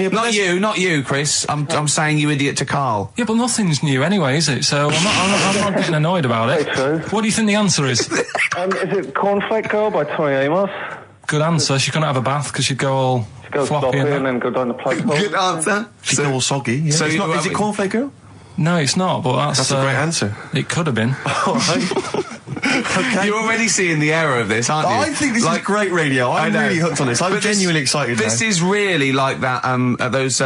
Not you, Chris. I'm saying you idiot to Karl. Yeah, but nothing's new anyway, is it? So I'm not getting annoyed about it. Very true. What do you think the answer is? Is it Cornflake Girl by Tonny Amos? Good answer. She couldn't have a bath because she'd go all floppy and then go down the plug hole. Good answer. She'd go all soggy. Yeah. So is it Cornflake Girl? No, it's not, but that's a great answer. It could have been. All right. Okay. You're already seeing the error of this, aren't you? I think this is great radio. I'm really hooked on this. I'm genuinely excited. This is really like that. Those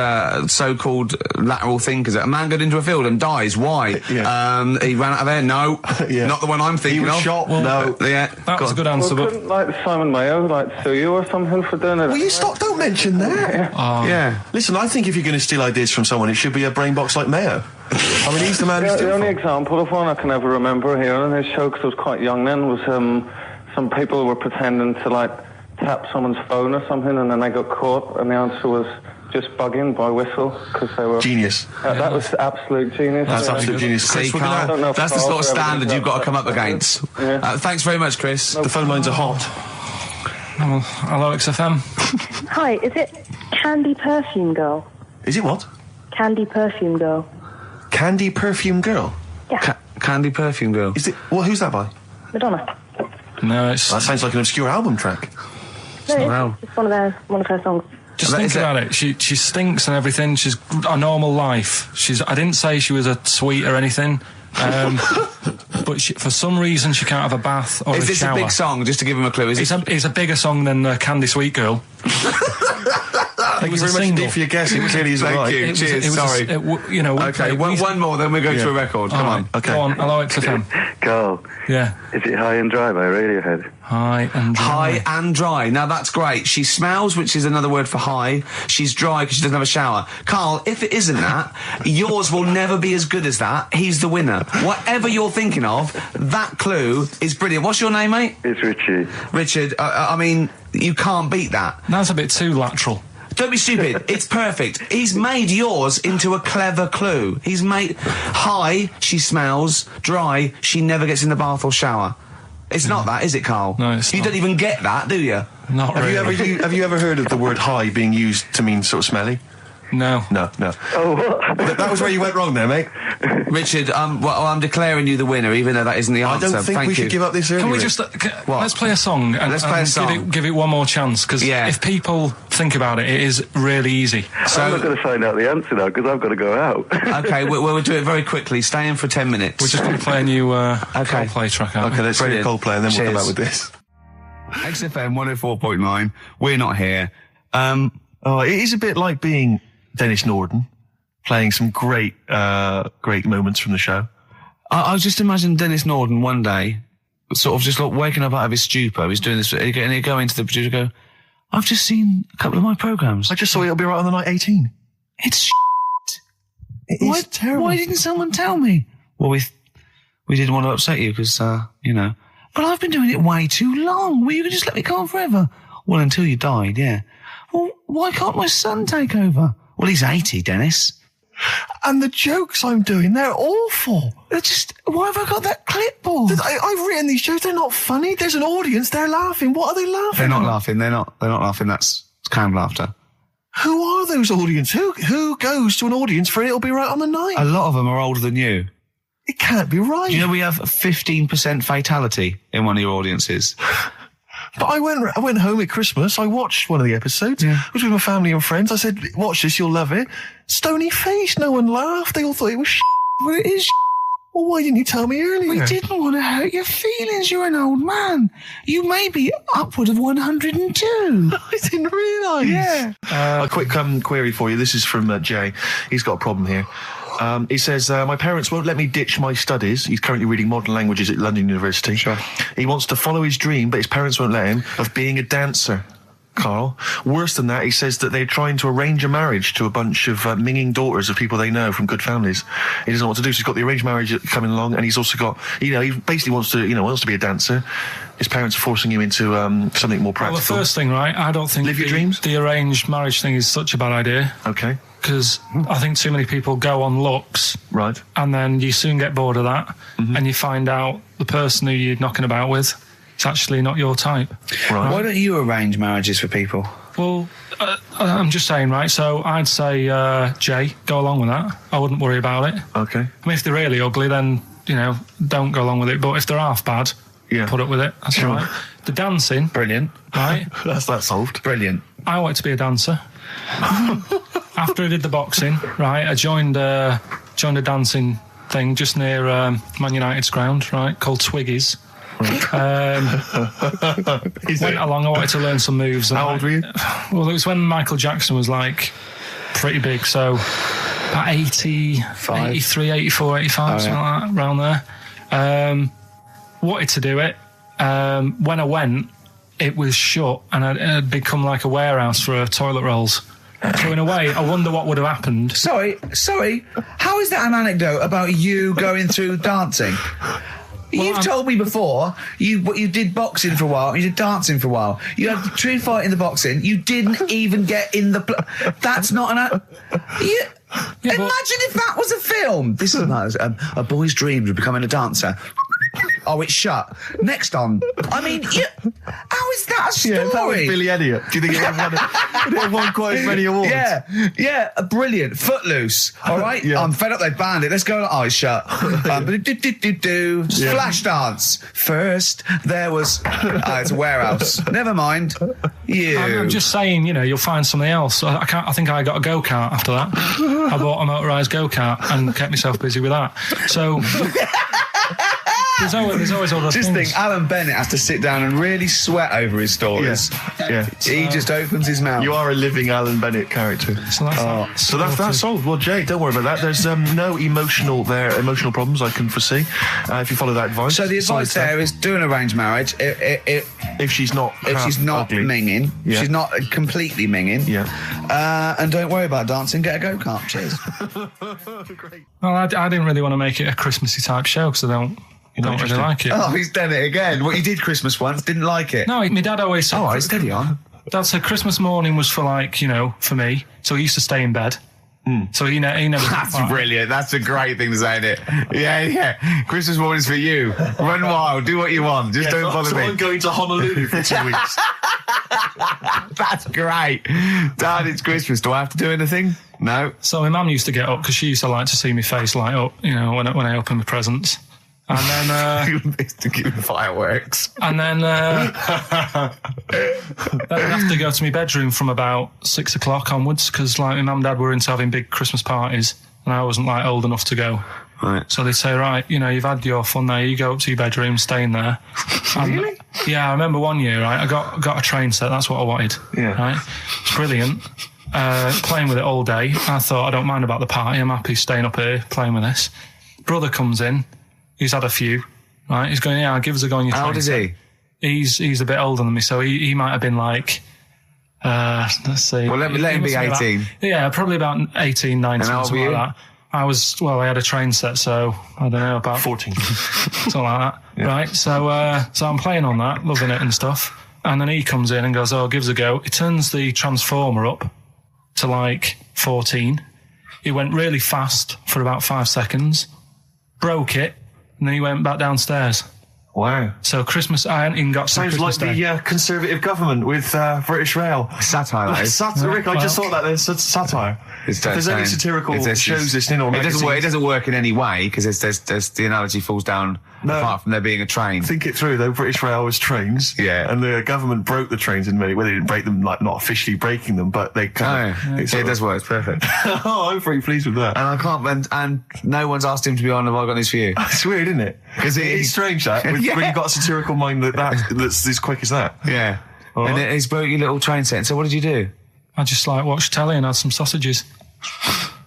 so-called lateral thinkers. A man got into a field and dies. Why? Yeah. He ran out of air. No, not the one I'm thinking of. He was shot. Well, no, that was a good answer. Well, couldn't Simon Mayo sue you or something for doing it? Will you stop? Don't mention that. Yeah. Listen, I think if you're going to steal ideas from someone, it should be a brain box like Mayo. I mean, he's the man. The only example of one I can ever remember here on his show, because I was quite young then, was some people were pretending to tap someone's phone or something, and then they got caught, and the answer was just bugging by whistle, because they were genius. That was absolute genius. That's absolute genius. See, Karl, that's the sort of standard you've got to come up against. Yeah. Thanks very much, Chris. The phone lines are hot. Hello, XFM. Hi, is it Candy Perfume Girl? Is it what? Candy Perfume Girl. Candy Perfume Girl? Yeah. Candy Perfume Girl. Is it? Well, who's that by? Madonna. No, it's... That sounds like an obscure album track. No, it's one of her songs. Just think about it. She stinks and everything. She's a normal life. I didn't say she was a sweet or anything. But for some reason she can't have a bath or a shower. Is this a big song? Just to give him a clue. It's a bigger song than Candy Sweet Girl. Thank you very much indeed for your guess. It clearly is Thank you. Cheers. Sorry. Okay, one more, then we go to a record. Come on. Okay. Go on. Hello, XFM. Karl. Yeah. Is it High and Dry by Radiohead? High and dry. High and dry. Now that's great. She smells, which is another word for high. She's dry because she doesn't have a shower. Karl, if it isn't that, yours will never be as good as that. He's the winner. Whatever you're thinking of, that clue is brilliant. What's your name, mate? It's Richie. Richard, I mean, you can't beat that. That's a bit too lateral. Don't be stupid. It's perfect. He's made yours into a clever clue. He's made high, she smells, dry, she never gets in the bath or shower. It's not that, is it, Karl? No, it's You not. don't even get that, do you? Not really. Have you ever heard of the word high being used to mean sort of smelly? No. No. Oh, what? That was where you went wrong there, mate. Richard, I'm declaring you the winner, even though that isn't the answer. I don't think we should give up this early. Can we just let's play a song and give it one more chance, because if people think about it, it is really easy. So I'm not going to find out the answer now because I've got to go out. Okay, we'll do it very quickly. Stay in for 10 minutes. We're just going to play a new Coldplay track out. Okay, let's play Coldplay and then we'll come back with this. XFM 104.9. We're not here. It is a bit like being Dennis Norden, playing some great moments from the show. I was just imagining Dennis Norden one day, sort of just like waking up out of his stupor. He's doing this, and he'd go into the producer and go, I've just seen a couple of my programmes. I just saw It'll Be Right on the Night 18. It's shit. It is terrible. Why didn't someone tell me? Well, we didn't want to upset you because, But I've been doing it way too long. Well, you can just let me go on forever. Well, until you died, yeah. Well, why can't my son take over? Well, he's 80, Dennis. And the jokes I'm doing, they're awful. Why have I got that clipboard? I've written these jokes, they're not funny. There's an audience, they're laughing. What are they laughing They're not at? laughing, they're not laughing, that's canned laughter. Who are those audience? Who goes to an audience for It'll Be Right on the Night? A lot of them are older than you. It can't be right. Do you know we have 15% fatality in one of your audiences? But I went home at Christmas, I watched one of the episodes, it was with my family and friends, I said, watch this, you'll love it. Stony face, no one laughed, they all thought it was shit. Well, it is shit. Well, why didn't you tell me earlier? We didn't want to hurt your feelings. You're an old man. You may be upward of 102. I didn't realise. Yeah. A quick query for you. This is from Jay. He's got a problem here. He says, my parents won't let me ditch my studies. He's currently reading modern languages at London University. Sure. He wants to follow his dream, but his parents won't let him, of being a dancer. Carl. Worse than that, he says that they're trying to arrange a marriage to a bunch of minging daughters of people they know from good families. He doesn't know what to do, so he's got the arranged marriage coming along, and he's also got, he basically wants to be a dancer. His parents are forcing him into something more practical. Well, the first thing, right, I don't think Live your dreams? The arranged marriage thing is such a bad idea. Okay. Because I think too many people go on looks. Right. And then you soon get bored of that, and you find out the person who you're knocking about with, it's actually not your type. Right. Why don't you arrange marriages for people? Well, I'm just saying, right, so I'd say, Jay, go along with that. I wouldn't worry about it. Okay. I mean, if they're really ugly, then, don't go along with it. But if they're half bad, put up with it. That's all right. The dancing. Brilliant. Right? That's that solved. Brilliant. I wanted to be a dancer. After I did the boxing, right, I joined a dancing thing just near Man United's ground, right, called Twiggy's. Went along, I wanted to learn some moves. How old were you? Well, it was when Michael Jackson was pretty big, so about 83, 84, 85, something like that, around there. Wanted to do it. When I went, it was shut and it had become like a warehouse for toilet rolls. So in a way, I wonder what would have happened. Sorry. How is that an anecdote about you going through dancing? You've told me before you did boxing for a while, you did dancing for a while. You had a true fight in the boxing. You didn't even get in the. That's not an. Imagine if that was a film. This is a boy's dreams of becoming a dancer. Oh, it's shut. Next on. I mean, how is that a story? Yeah, that was Billy Elliot. Do you think it would have won quite as many awards? Yeah, brilliant. Footloose. All right? Yeah. I'm fed up they banned it. Let's go. Oh, it's shut. Flash dance. First, there was... it's a warehouse. Never mind. I'm just saying, you'll find something else. I think I got a go-kart after that. I bought a motorised go-kart and kept myself busy with that. So... There's always other things. Just think, Alan Bennett has to sit down and really sweat over his stories. Yeah. He just opens his mouth. You are a living Alan Bennett character. So that's solved. Well, Jay, don't worry about that. There's no emotional problems I can foresee if you follow that advice. So the advice there is do an arranged marriage. If she's not ugly. minging, she's not completely minging. Yeah. And don't worry about dancing. Get a go-kart. Cheers. Great. Well, I didn't really want to make it a Christmassy type show because I don't really like it. Oh, he's done it again. What, you did Christmas once, didn't like it? No, my dad always said... Oh, right, steady on. Dad said Christmas morning was for for me. So he used to stay in bed. So he never... That's brilliant. That's a great thing to say, isn't it? Yeah. Christmas morning's for you. Run wild. Do what you want. Just don't bother me. I'm going to Honolulu for 2 weeks. That's great. Dad, it's Christmas. Do I have to do anything? No. So my mum used to get up because she used to like to see my face light up, when I open my presents. And then... to give fireworks. And then I'd have to go to my bedroom from about 6 o'clock onwards because my mum and dad were into having big Christmas parties and I wasn't old enough to go. Right. So they'd say, right, you've had your fun there, you go up to your bedroom, stay in there. Really? Yeah, I remember one year, right, I got a train set, that's what I wanted. Yeah. Right? It's brilliant. Playing with it all day. I thought, I don't mind about the party, I'm happy staying up here playing with this. Brother comes in. He's had a few, right? He's going, give us a go on your train. How old is he? He's a bit older than me, so he might have been let's see. Well, let him be 18. Probably about 18, 19, and something like that. I had a train set, so I don't know, about 14. Something like that, right? So I'm playing on that, loving it and stuff. And then he comes in and goes, give us a go. He turns the transformer up to 14. He went really fast for about 5 seconds, broke it, and then he went back downstairs. Wow. So Christmas, I hadn't even got Sounds Christmas like the Conservative government with British Rail. Satire, though. Rick, I just thought that there's satire. If there's any satirical shows listening or it doesn't work in any way because there's the analogy falls down apart from there being a train. Think it through, though. British Railways trains. Yeah. And the government broke the trains in many ways. They didn't break them, like, not officially breaking them, but they kind of... It does work. It's perfect. Oh, I'm pretty pleased with that. And I can't... And no one's asked him to be on Have I Got News For You? It's weird, isn't it? Because it's strange, that, when you've got a satirical mind that's as quick as that. Yeah. And he's broke your little train set. So what did you do? I just, watched telly and had some sausages.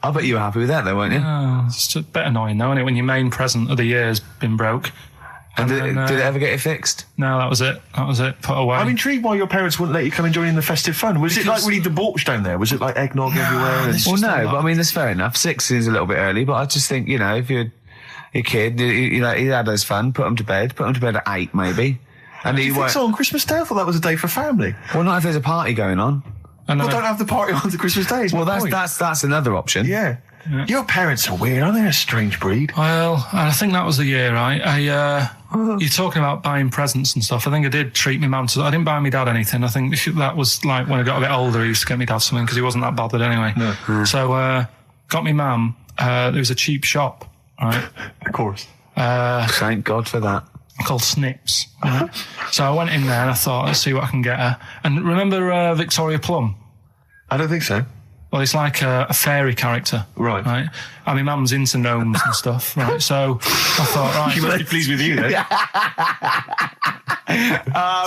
I bet you were happy with that, though, weren't you? Oh, it's a bit annoying, though, isn't it, when your main present of the year's been broke. And did it ever get it fixed? No, that was it. Put away. I'm intrigued why your parents wouldn't let you come and join in the festive fun. Was it like really debauched down there? Was it like eggnog everywhere? Well, no, but I mean, that's fair enough. 6 is a little bit early, but I just think, if you're a kid, he had his fun, put them to bed at 8, maybe. And do you think so on Christmas Day? I thought that was a day for family. Well, not if there's a party going on. Well, don't have the party on the Christmas Day. Well, that's another option. Yeah. Your parents are weird, aren't they? A strange breed. Well, I think that was the year, right? You're talking about buying presents and stuff. I think I did treat my mum to... I didn't buy my dad anything. I think that was like when I got a bit older, he used to get me dad something because he wasn't that bothered anyway. No. So, got me mum. There was a cheap shop, right? Of course. Thank God for that. Called Snips. Right? So I went in there and I thought, let's see what I can get her. And remember Victoria Plum? I don't think so. Well, it's like a fairy character. Right. I mean, Mum's into gnomes and stuff, right? So I thought, right. She must be pleased with you, then.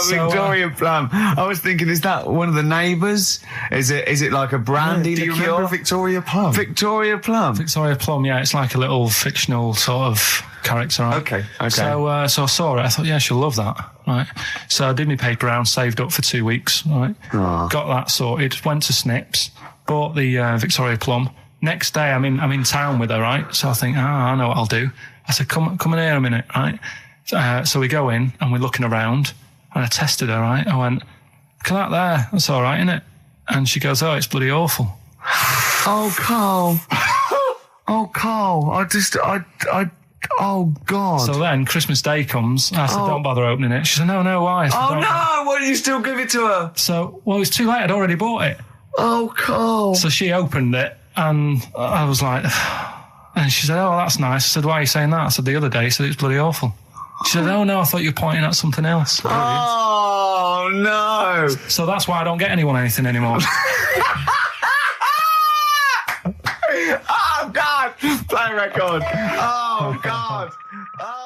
Victoria Plum. I was thinking, is that one of the neighbours? Is it like a brandy liqueur? Do you remember Victoria Plum? Victoria Plum. Victoria Plum, yeah. It's like a little fictional sort of character, right? Okay. So I saw it. I thought, yeah, she'll love that, right? So I did my paper round, saved up for 2 weeks, right? Aww. Got that sorted, went to Snips, bought the Victoria Plum. Next day, I'm in town with her, right? So I think, I know what I'll do. I said, come in here a minute, right? So we go in and we're looking around and I tested her, right? I went, look at that there. That's all right, isn't it? And she goes, oh, it's bloody awful. Oh, Carl. Oh, Carl. Oh, God. So then Christmas Day comes. I said, don't bother opening it. She said, no, why? I said, no. Why did you still give it to her? So, well, it's too late. I'd already bought it. Oh, Carl. So she opened it and I was like, and she said, oh, that's nice. I said, why are you saying that? I said, the other day, she said, it's bloody awful. She said, oh, no, I thought you were pointing at something else. Oh, no. So that's why I don't get anyone anything anymore. Oh, God. Play record. Oh, God. Oh.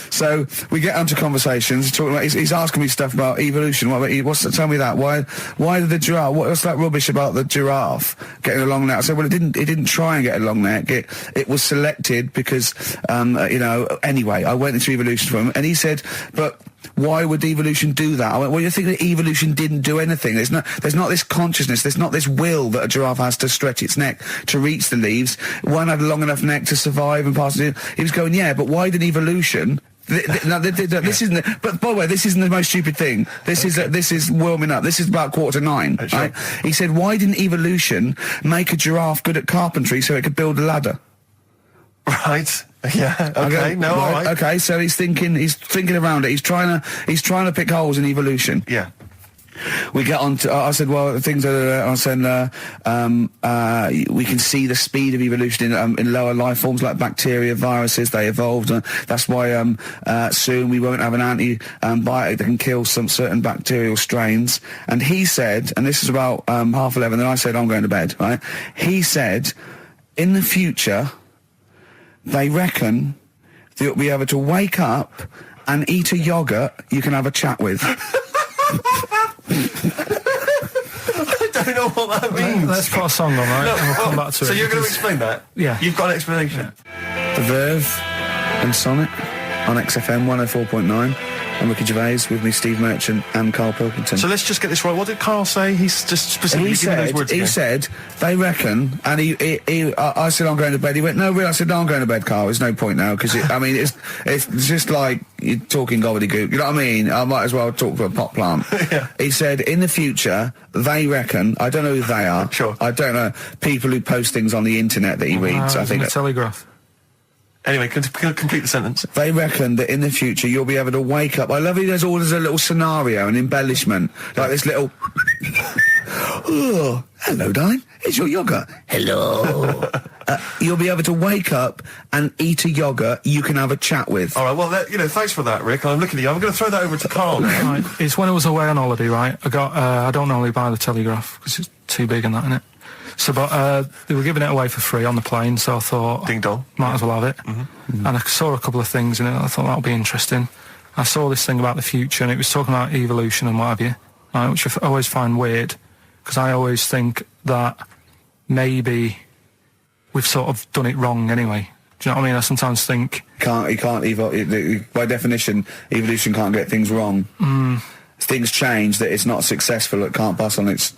So we get onto conversations. Talking about, he's asking me stuff about evolution. Tell me that. Why did the giraffe? What's that rubbish about the giraffe getting a long neck? I said, well, it didn't try and get a long neck. It was selected because, Anyway, I went into evolution for him, and he said, but why would evolution do that? I went, well, you think that evolution didn't do anything. There's not this consciousness, there's not this will that a giraffe has to stretch its neck to reach the leaves. One had a long enough neck to survive and pass it. He was going, yeah, but why did evolution... This isn't. But by the way, this isn't the most stupid thing. This is warming up. This is about 8:45. Right? He said, "Why didn't evolution make a giraffe good at carpentry so it could build a ladder?" Right. Yeah. Okay. No. All right. Okay. So he's thinking around it. He's trying to pick holes in evolution. Yeah. We get on to, I said, well, things are, I said, we can see the speed of evolution in lower life forms like bacteria, viruses, they evolved. That's why soon we won't have an antibiotic that can kill some certain bacterial strains. And he said, and this is about 11:30, and I said, I'm going to bed, right? He said, in the future, they reckon that you'll be able to wake up and eat a yogurt you can have a chat with. I don't know what that means. Let's put a song on, right? And we'll come back to it. So you're going to explain that? Yeah. You've got an explanation? The Verve and Sonic on XFM 104.9. I'm Ricky Gervais, with me Steve Merchant and Karl Pilkington. So let's just get this right. What did Karl say? He's just specifically giving those words again. He said, they reckon, and I said, I'm going to bed. He went, no, really? I said, no, I'm going to bed, Karl. There's no point now, because, it's just like you're talking gobbledygook. You know what I mean? I might as well talk to a pot plant. Yeah. He said, in the future, they reckon, I don't know who they are. Sure. I don't know, people who post things on the internet that he reads. I think the Telegraph. Anyway, complete the sentence. They reckon that in the future you'll be able to wake up. I love it. There's always a little scenario, an embellishment, like this little. Oh, hello, darling. It's your yogurt. Hello. You'll be able to wake up and eat a yogurt you can have a chat with. All right. Well, thanks for that, Rick. I'm looking at you. I'm going to throw that over to Karl now. Right. It's when I was away on holiday, right? I got. I don't normally buy the Telegraph because it's too big and that, innit? So, but they were giving it away for free on the plane, so I thought, ding dong, might as well have it. And I saw a couple of things in it. I thought that'll be interesting. I saw this thing about the future, and it was talking about evolution and what have you, right, which I always find weird, because I always think that maybe we've sort of done it wrong anyway. Do you know what I mean? I sometimes think you can't by definition, evolution can't get things wrong. Things change, that it's not successful, it can't pass on its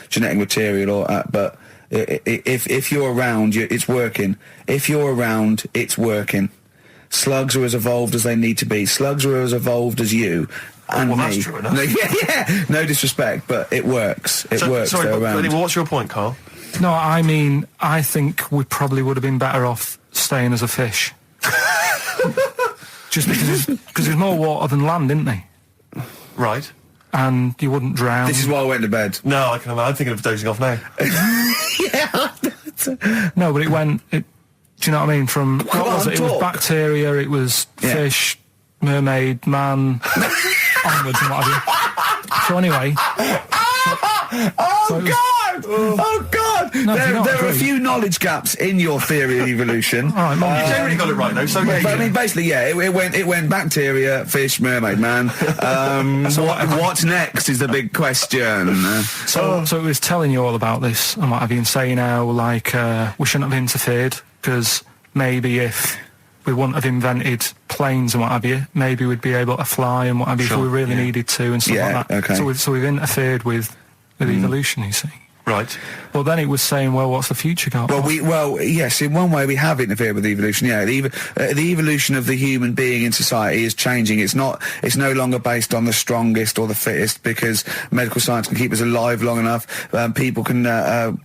genetic material, but if you're around, it's working. If you're around, it's working. Slugs are as evolved as they need to be. Slugs are as evolved as you and me. That's true enough. Yeah. No disrespect, but it works. It works. Sorry, they're around. anyway, what's your point, Karl? No, I mean, I think we probably would have been better off staying as a fish. Just because there's more water than land, isn't there? Right. And you wouldn't drown. This is why I went to bed. No, I'm thinking of dozing off now. Yeah. No, but do you know what I mean? From what was it? It was bacteria, it was fish, mermaid, man, onwards and what have you. So anyway. Oh God! No, there are a few knowledge gaps in your theory of evolution. You generally got it right though. So but I mean, basically, it went bacteria, fish, mermaid, man. What's next is the big question. So it was telling you all about this and what have you, and saying how like we shouldn't have interfered, because maybe if we wouldn't have invented planes and what have you, maybe we'd be able to fly and what have you if we really needed to and stuff like that. Okay. So we've interfered with evolution, you see. Right. Well, then it was saying, well, what's the future got? Well, yes, in one way we have interfered with evolution. Yeah, the evolution of the human being in society is changing. It's no longer based on the strongest or the fittest, because medical science can keep us alive long enough. People can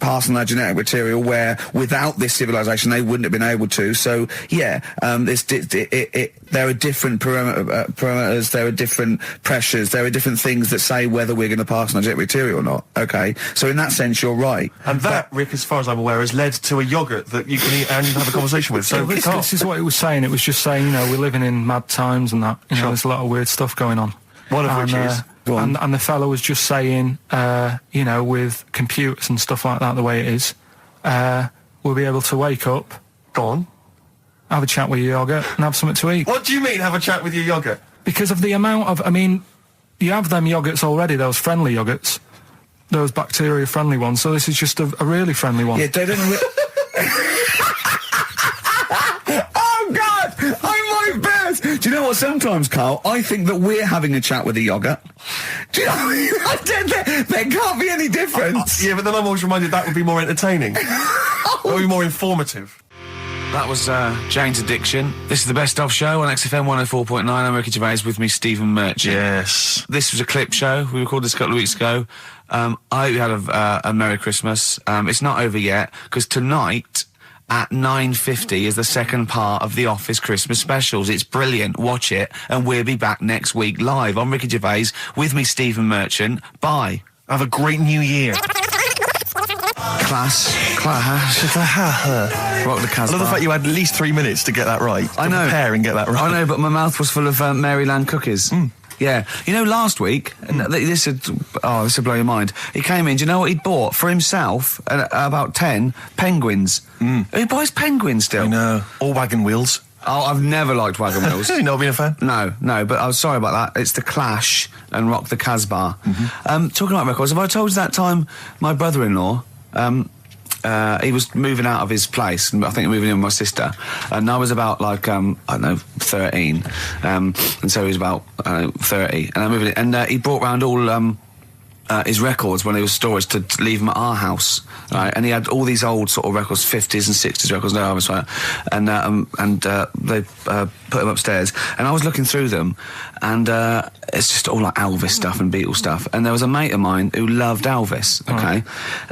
pass on their genetic material where without this civilization they wouldn't have been able to. So yeah, there are different parameters, there are different pressures, there are different things that say whether we're going to pass on our genetic material or not. Okay, so in that sense you're right. And that, Rick, as far as I'm aware, has led to a yogurt that you can eat and have a conversation with. So this is what it was saying. It was just saying, we're living in mad times and that. There's a lot of weird stuff going on. One of which is... And the fellow was just saying, with computers and stuff like that, the way it is, we'll be able to wake up... Go on. Have a chat with your yogurt and have something to eat. What do you mean, have a chat with your yogurt? Because of the amount of... I mean, you have them yogurts already, those friendly yogurts. Those bacteria-friendly ones, so this is just a really friendly one. Yeah, they don't... Oh, God! I might burst! Do you know what, sometimes, Karl, I think that we're having a chat with a yogurt. Do you know what I mean? There can't be any difference. Yeah, but then I'm always reminded that would be more entertaining. That would be more informative. That was Jane's Addiction. This is the Best Of Show on XFM 104.9. I'm Ricky Gervais, with me, Stephen Merchant. Yes. This was a clip show. We recorded this a couple of weeks ago. I hope you had a Merry Christmas. It's not over yet, because tonight at 9:50 is the second part of The Office Christmas specials. It's brilliant. Watch it, and we'll be back next week live. I'm Ricky Gervais, with me, Stephen Merchant. Bye. Have a great new year. Class. Rock the Casbah. I love the fact you had at least 3 minutes to get that right. I know. Prepare and get that right. I know, but my mouth was full of Maryland cookies. Yeah. Last week, this will blow your mind. He came in, do you know what he'd bought? For himself, about 10 penguins. He buys penguins still. I know. Or wagon wheels. Oh, I've never liked wagon wheels. You've not been a fan? No, but I was sorry about that. It's The Clash and Rock the Casbah. Talking about records, have I told you that time my brother-in-law, he was moving out of his place, I think moving in with my sister, and I was about, 13, and so he was about, 30, and I moved in, and he brought round all his records when he was storage to leave them at our house, right? And he had all these old sort of records, 50s and 60s records, no Elvis, right? And they put them upstairs, and I was looking through them, and it's just all like Elvis stuff and Beatles stuff. And there was a mate of mine who loved Elvis, okay,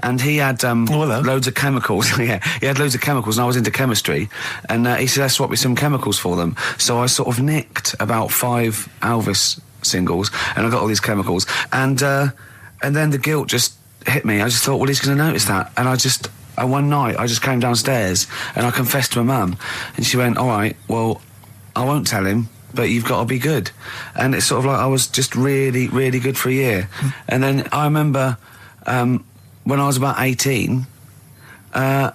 and he had loads of chemicals. Yeah, he had loads of chemicals, and I was into chemistry, and he said, "Let's swap me some chemicals for them." So I sort of nicked about 5 Elvis singles, and I got all these chemicals, and then the guilt just hit me. I just thought, well, he's going to notice that. And one night, I just came downstairs and I confessed to my mum. And she went, all right, well, I won't tell him, but you've got to be good. And it's sort of like I was just really, really good for a year. And then I remember when I was about 18, my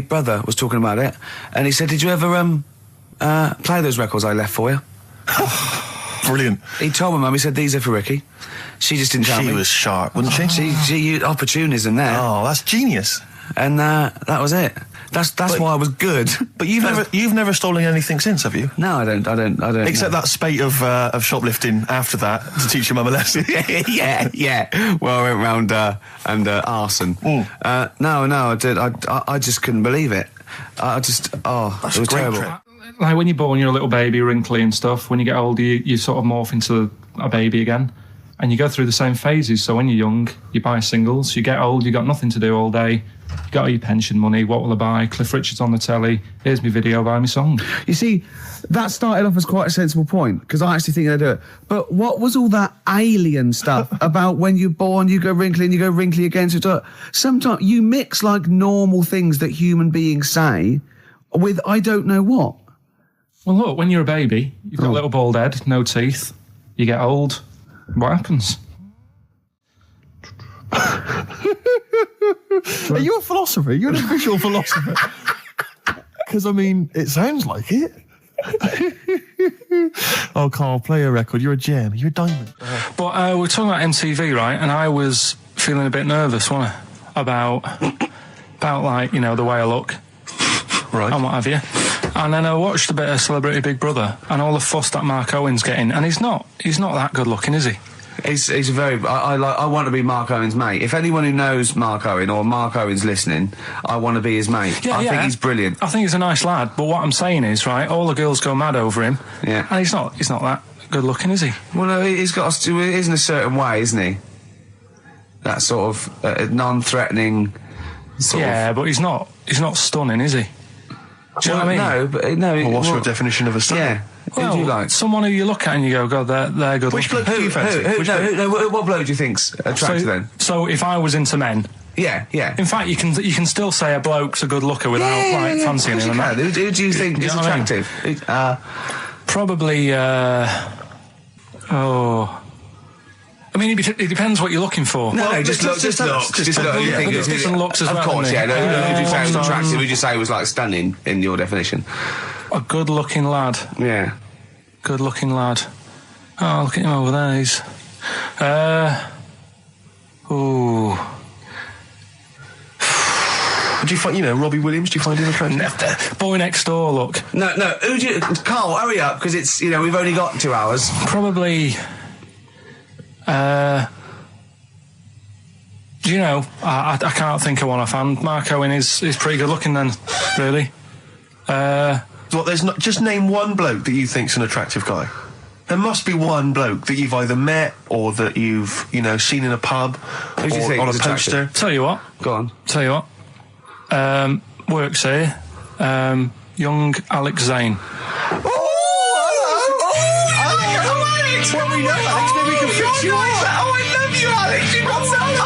brother was talking about it. And he said, did you ever play those records I left for you? Brilliant. He told my mum, he said, these are for Ricky. She just didn't tell me. She was sharp, wasn't she? She used opportunism there. Oh, that's genius. And that was it. That's why I was good. But you've never stolen anything since, have you? No, I don't. Except that spate of shoplifting after that to teach your mum a lesson. yeah. Well, I went round and arson. No, I did. I just couldn't believe it. That's it was terrible. Trick. Like when you're born, you're a little baby, wrinkly and stuff. When you get older, you sort of morph into a baby again. And you go through the same phases. So when you're young, you buy singles. You get old, you got nothing to do all day. You got all your pension money. What will I buy? Cliff Richard's on the telly. Here's my video, buy me song. You see, that started off as quite a sensible point, because I actually think they do it. But what was all that alien stuff about when you're born, you go wrinkly and you go wrinkly again? So sometimes you mix like normal things that human beings say with I don't know what. Well, look, when you're a baby, you've got a little bald head, no teeth. You get old. What happens? Are you a philosopher? You're an official philosopher. Because, I mean, it sounds like it. Oh, Karl, play a record. You're a gem. You're a diamond. But we're talking about MTV, right? And I was feeling a bit nervous, wasn't I? About like, you know, the way I look. Right. And what have you. And then I watched a bit of Celebrity Big Brother and all the fuss that Mark Owen's getting. And he's not that good looking, is he? He's very. I want to be Mark Owen's mate. If anyone who knows Mark Owen or Mark Owen's listening, I want to be his mate. I think he's brilliant. I think he's a nice lad. But what I'm saying is, right, all the girls go mad over him. Yeah. And he's not that good looking, is he? Well, no, he's got to. He is in a certain way, isn't he? That sort of non-threatening. But he's not stunning, is he? Do you know what I mean? No. Well, what's your definition of a stunning? Yeah. Well, who do you like? Someone who you look at and you go, God, they're good. Which bloke do you fancy? What bloke do you think's attractive then? So if I was into men, yeah. In fact, you can still say a bloke's a good looker without fancying him. Who do you think is attractive? Probably. I mean, it depends what you're looking for. No, just look. Just look. There's different looks as well. Of course, yeah. Who did you say was attractive? Who did you say was like stunning in your definition? A good-looking lad. Yeah. Good-looking lad. Oh, look at him over there. He's. Do you find, Robbie Williams? Do you find him attractive? Boy Next Door. Look. No. Who do you? Karl, hurry up, because it's we've only got 2 hours. Probably. Do you know? I can't think of one offhand. Mark Owen is pretty good looking then, really. What? There's not. Just name one bloke that you think's an attractive guy. There must be one bloke that you've either met or that you've seen in a pub or on a poster. Tell you what. Go on. Tell you what. Works here. Young Alex Zane. Alex! Well, we know Alex, maybe we can fix you up. Oh, I love you, Alex. You've got so much.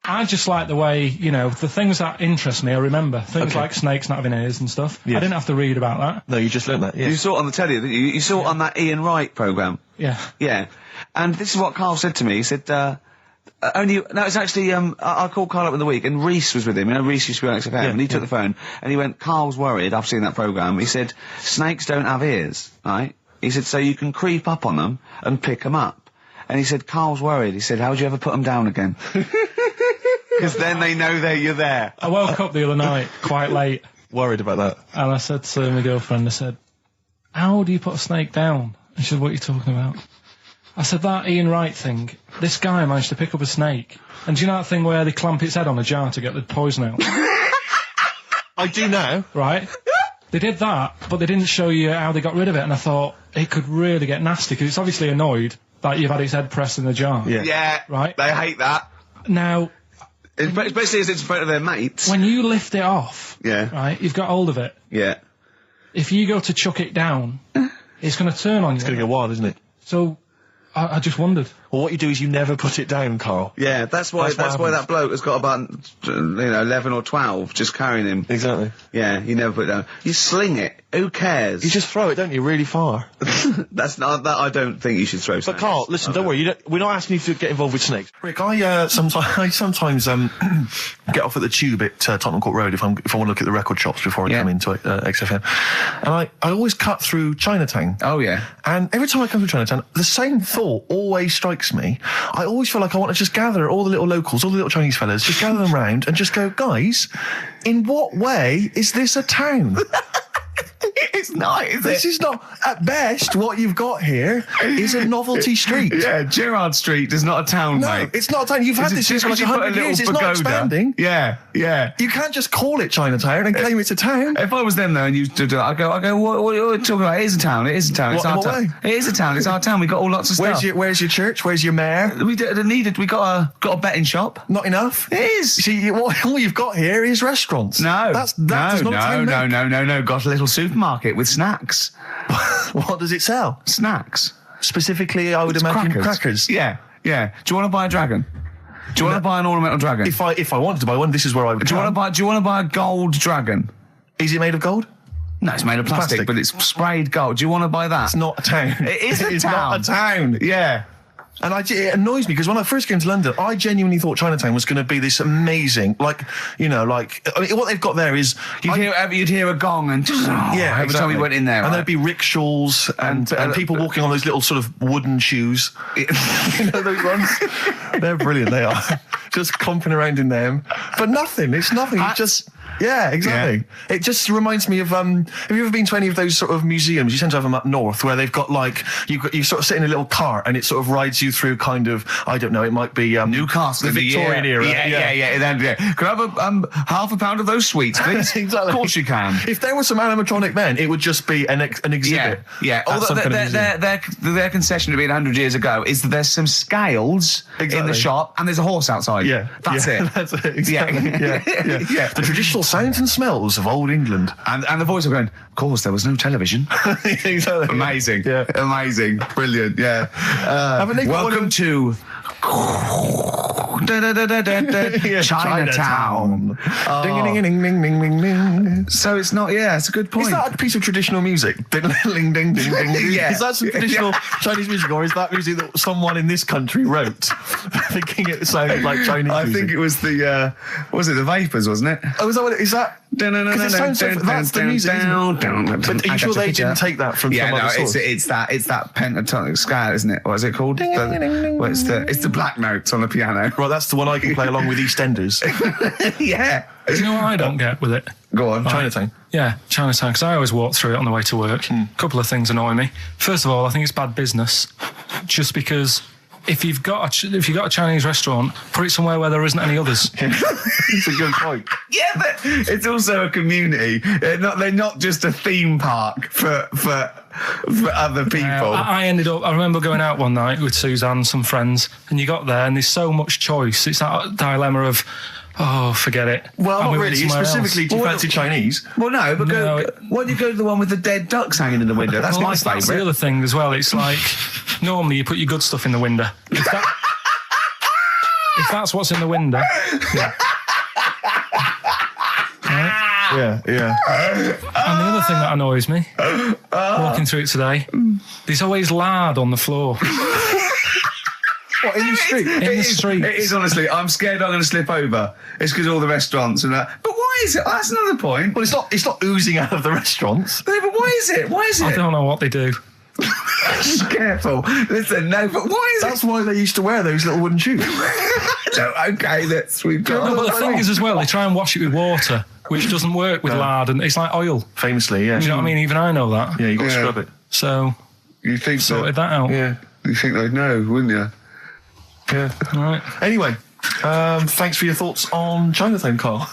I just like the way, the things that interest me, I remember. Things like snakes not having ears and stuff. Yes. I didn't have to read about that. No, you just learned that, yes. You saw it on the telly, didn't you? You saw it on that Ian Wright programme. Yeah. Yeah. And this is what Karl said to me. He said, it's actually, I called Karl up in the week, and Reese was with him. Reese used to be on XFM, and he took the phone, and he went, Karl's worried, I've seen that programme. He said, snakes don't have ears, right? He said, so you can creep up on them and pick them up. And he said, Karl's worried. He said, how'd you ever put them down again? Because then they know that you're there. I woke up the other night quite late. Worried about that. And I said to my girlfriend, how do you put a snake down? And she said, what are you talking about? I said, that Ian Wright thing, this guy managed to pick up a snake. And do you know that thing where they clamp its head on a jar to get the poison out? I do now. Right? They did that, but they didn't show you how they got rid of it, and I thought, it could really get nasty, because it's obviously annoyed that you've had its head pressed in the jar. Yeah. Right? They hate that. Now... Especially as it's in front of their mates. When you lift it off, Yeah. right, you've got hold of it. Yeah. If you go to chuck it down, it's going to turn on you. It's going to go wild, isn't it? So, I just wondered. Well, what you do is you never put it down, Carl. Yeah, that's why that bloke has got about 11 or 12 just carrying him. Exactly. Yeah, you never put it down. You sling it. Who cares? You just throw it, don't you, really far? That's not that. I don't think you should throw. But Carl, listen, don't worry. We're not asking you to get involved with snakes. Rick, I sometimes get off at the Tube at Tottenham Court Road if I want to look at the record shops before I come into XFM, and I always cut through Chinatown. Oh yeah. And every time I come through Chinatown, the same thought always strikes me. I always feel like I want to just gather all the little locals, all the little Chinese fellas, just gather them round and just go, guys, in what way is this a town? It's not, is it? This is not, at best, what you've got here is a novelty street. Yeah, Gerrard Street is not a town, No, mate. it's not a town. You've had this for like 100 years. It's not expanding. Yeah, yeah. You can't just call it Chinatown and claim it's a town. If I was them though and you did that, I go, what are you talking about? It is a town. It is a town. It's What, our in what town. way? It is a town. It's our town. We got all lots of stuff. Where's your church? Where's your mayor? We got a betting shop. Not enough. It is. See, all you've got here is restaurants. No, That does not a town make. no. Got a little supermarket with snacks. What does it sell? Snacks. Specifically, I would imagine crackers. Yeah, yeah. Do you want to buy a dragon? Do you want to buy an ornamental dragon? If I wanted to buy one, this is where I would. Do you want to buy a gold dragon? Is it made of gold? No, it's made of plastic, but it's sprayed gold. Do you want to buy that? It's not a town. It is a It's town. not a town. Yeah. And it annoys me because when I first came to London, I genuinely thought Chinatown was going to be this amazing, what they've got there is You'd hear a gong and every time we went in there, and there'd be rickshaws and people walking on those little sort of wooden shoes. You know those ones? They're brilliant. They are just comping around in them, but nothing. It's nothing. It's just. Yeah, exactly. Yeah. It just reminds me of, have you ever been to any of those sort of museums? You tend to have them up north where they've got you sort of sit in a little cart and it sort of rides you through kind of, I don't know, it might be, Newcastle, the Victorian era. Yeah. Can I have half a pound of those sweets, please? Exactly. Of course you can. If there were some animatronic men, it would just be an exhibit. Yeah. Their concession to being 100 years ago is that there's some scales in the shop and there's a horse outside. Yeah. That's it. That's it, exactly. Yeah. The traditional sounds and smells of old England. And the voice of going, of course, there was no television. Exactly. Amazing. Yeah. Amazing. Brilliant. Yeah. Welcome to Chinatown. Ding, ding, ding, ding, ding, ding. So it's not, it's a good point. Is that a piece of traditional music? Ding, ding, ding, ding, ding. Yeah. Is that some traditional Chinese music, or is that music that someone in this country wrote, thinking it sounded like Chinese music? I think it was the Vapors, wasn't it? Oh, is that what it is? That? Because it sounds so, that's the music, isn't it? But are you sure they didn't take that from some other source? It's that pentatonic scale, isn't it? What is it called? It's the black notes on the piano. Right, that's the one I can play along with EastEnders. Yeah. Do you know what I don't get with it? Go on. Chinatown. Yeah, Chinatown, because I always walk through it on the way to work. A couple of things annoy me. First of all, I think it's bad business, just because if you've got a Chinese restaurant, put it somewhere where there isn't any others. It's a good point. Yeah, but it's also a community. They're not just a theme park for other people. I remember going out one night with Suzanne and some friends, and you got there and there's so much choice. It's that dilemma of, forget it. Well, not really. Specifically, do you fancy Chinese? Well, no, but why don't you go to the one with the dead ducks hanging in the window? That's my favourite. That's the other thing as well. It's like, normally you put your good stuff in the window. If that's what's in the window. Yeah. Right? Yeah. And the other thing that annoys me, walking through it today, there's always lard on the floor. What, in the street? In the street. It is, honestly. I'm scared I'm going to slip over. It's because all the restaurants and that. But why is it? That's another point. Well, it's not oozing out of the restaurants. No, but why is it? I don't know what they do. Careful. Listen, no, but why is That's why they used to wear those little wooden shoes. No, okay, we've got... No, but the thing is as well, they try and wash it with water, which doesn't work with lard, and it's like oil. Famously, yeah. You know what I mean? Even I know that. Yeah, you've got to scrub it. So, you think sorted that out. Yeah. You think they'd know, wouldn't you? Yeah. All right. Anyway, thanks for your thoughts on Chinatown, Carl.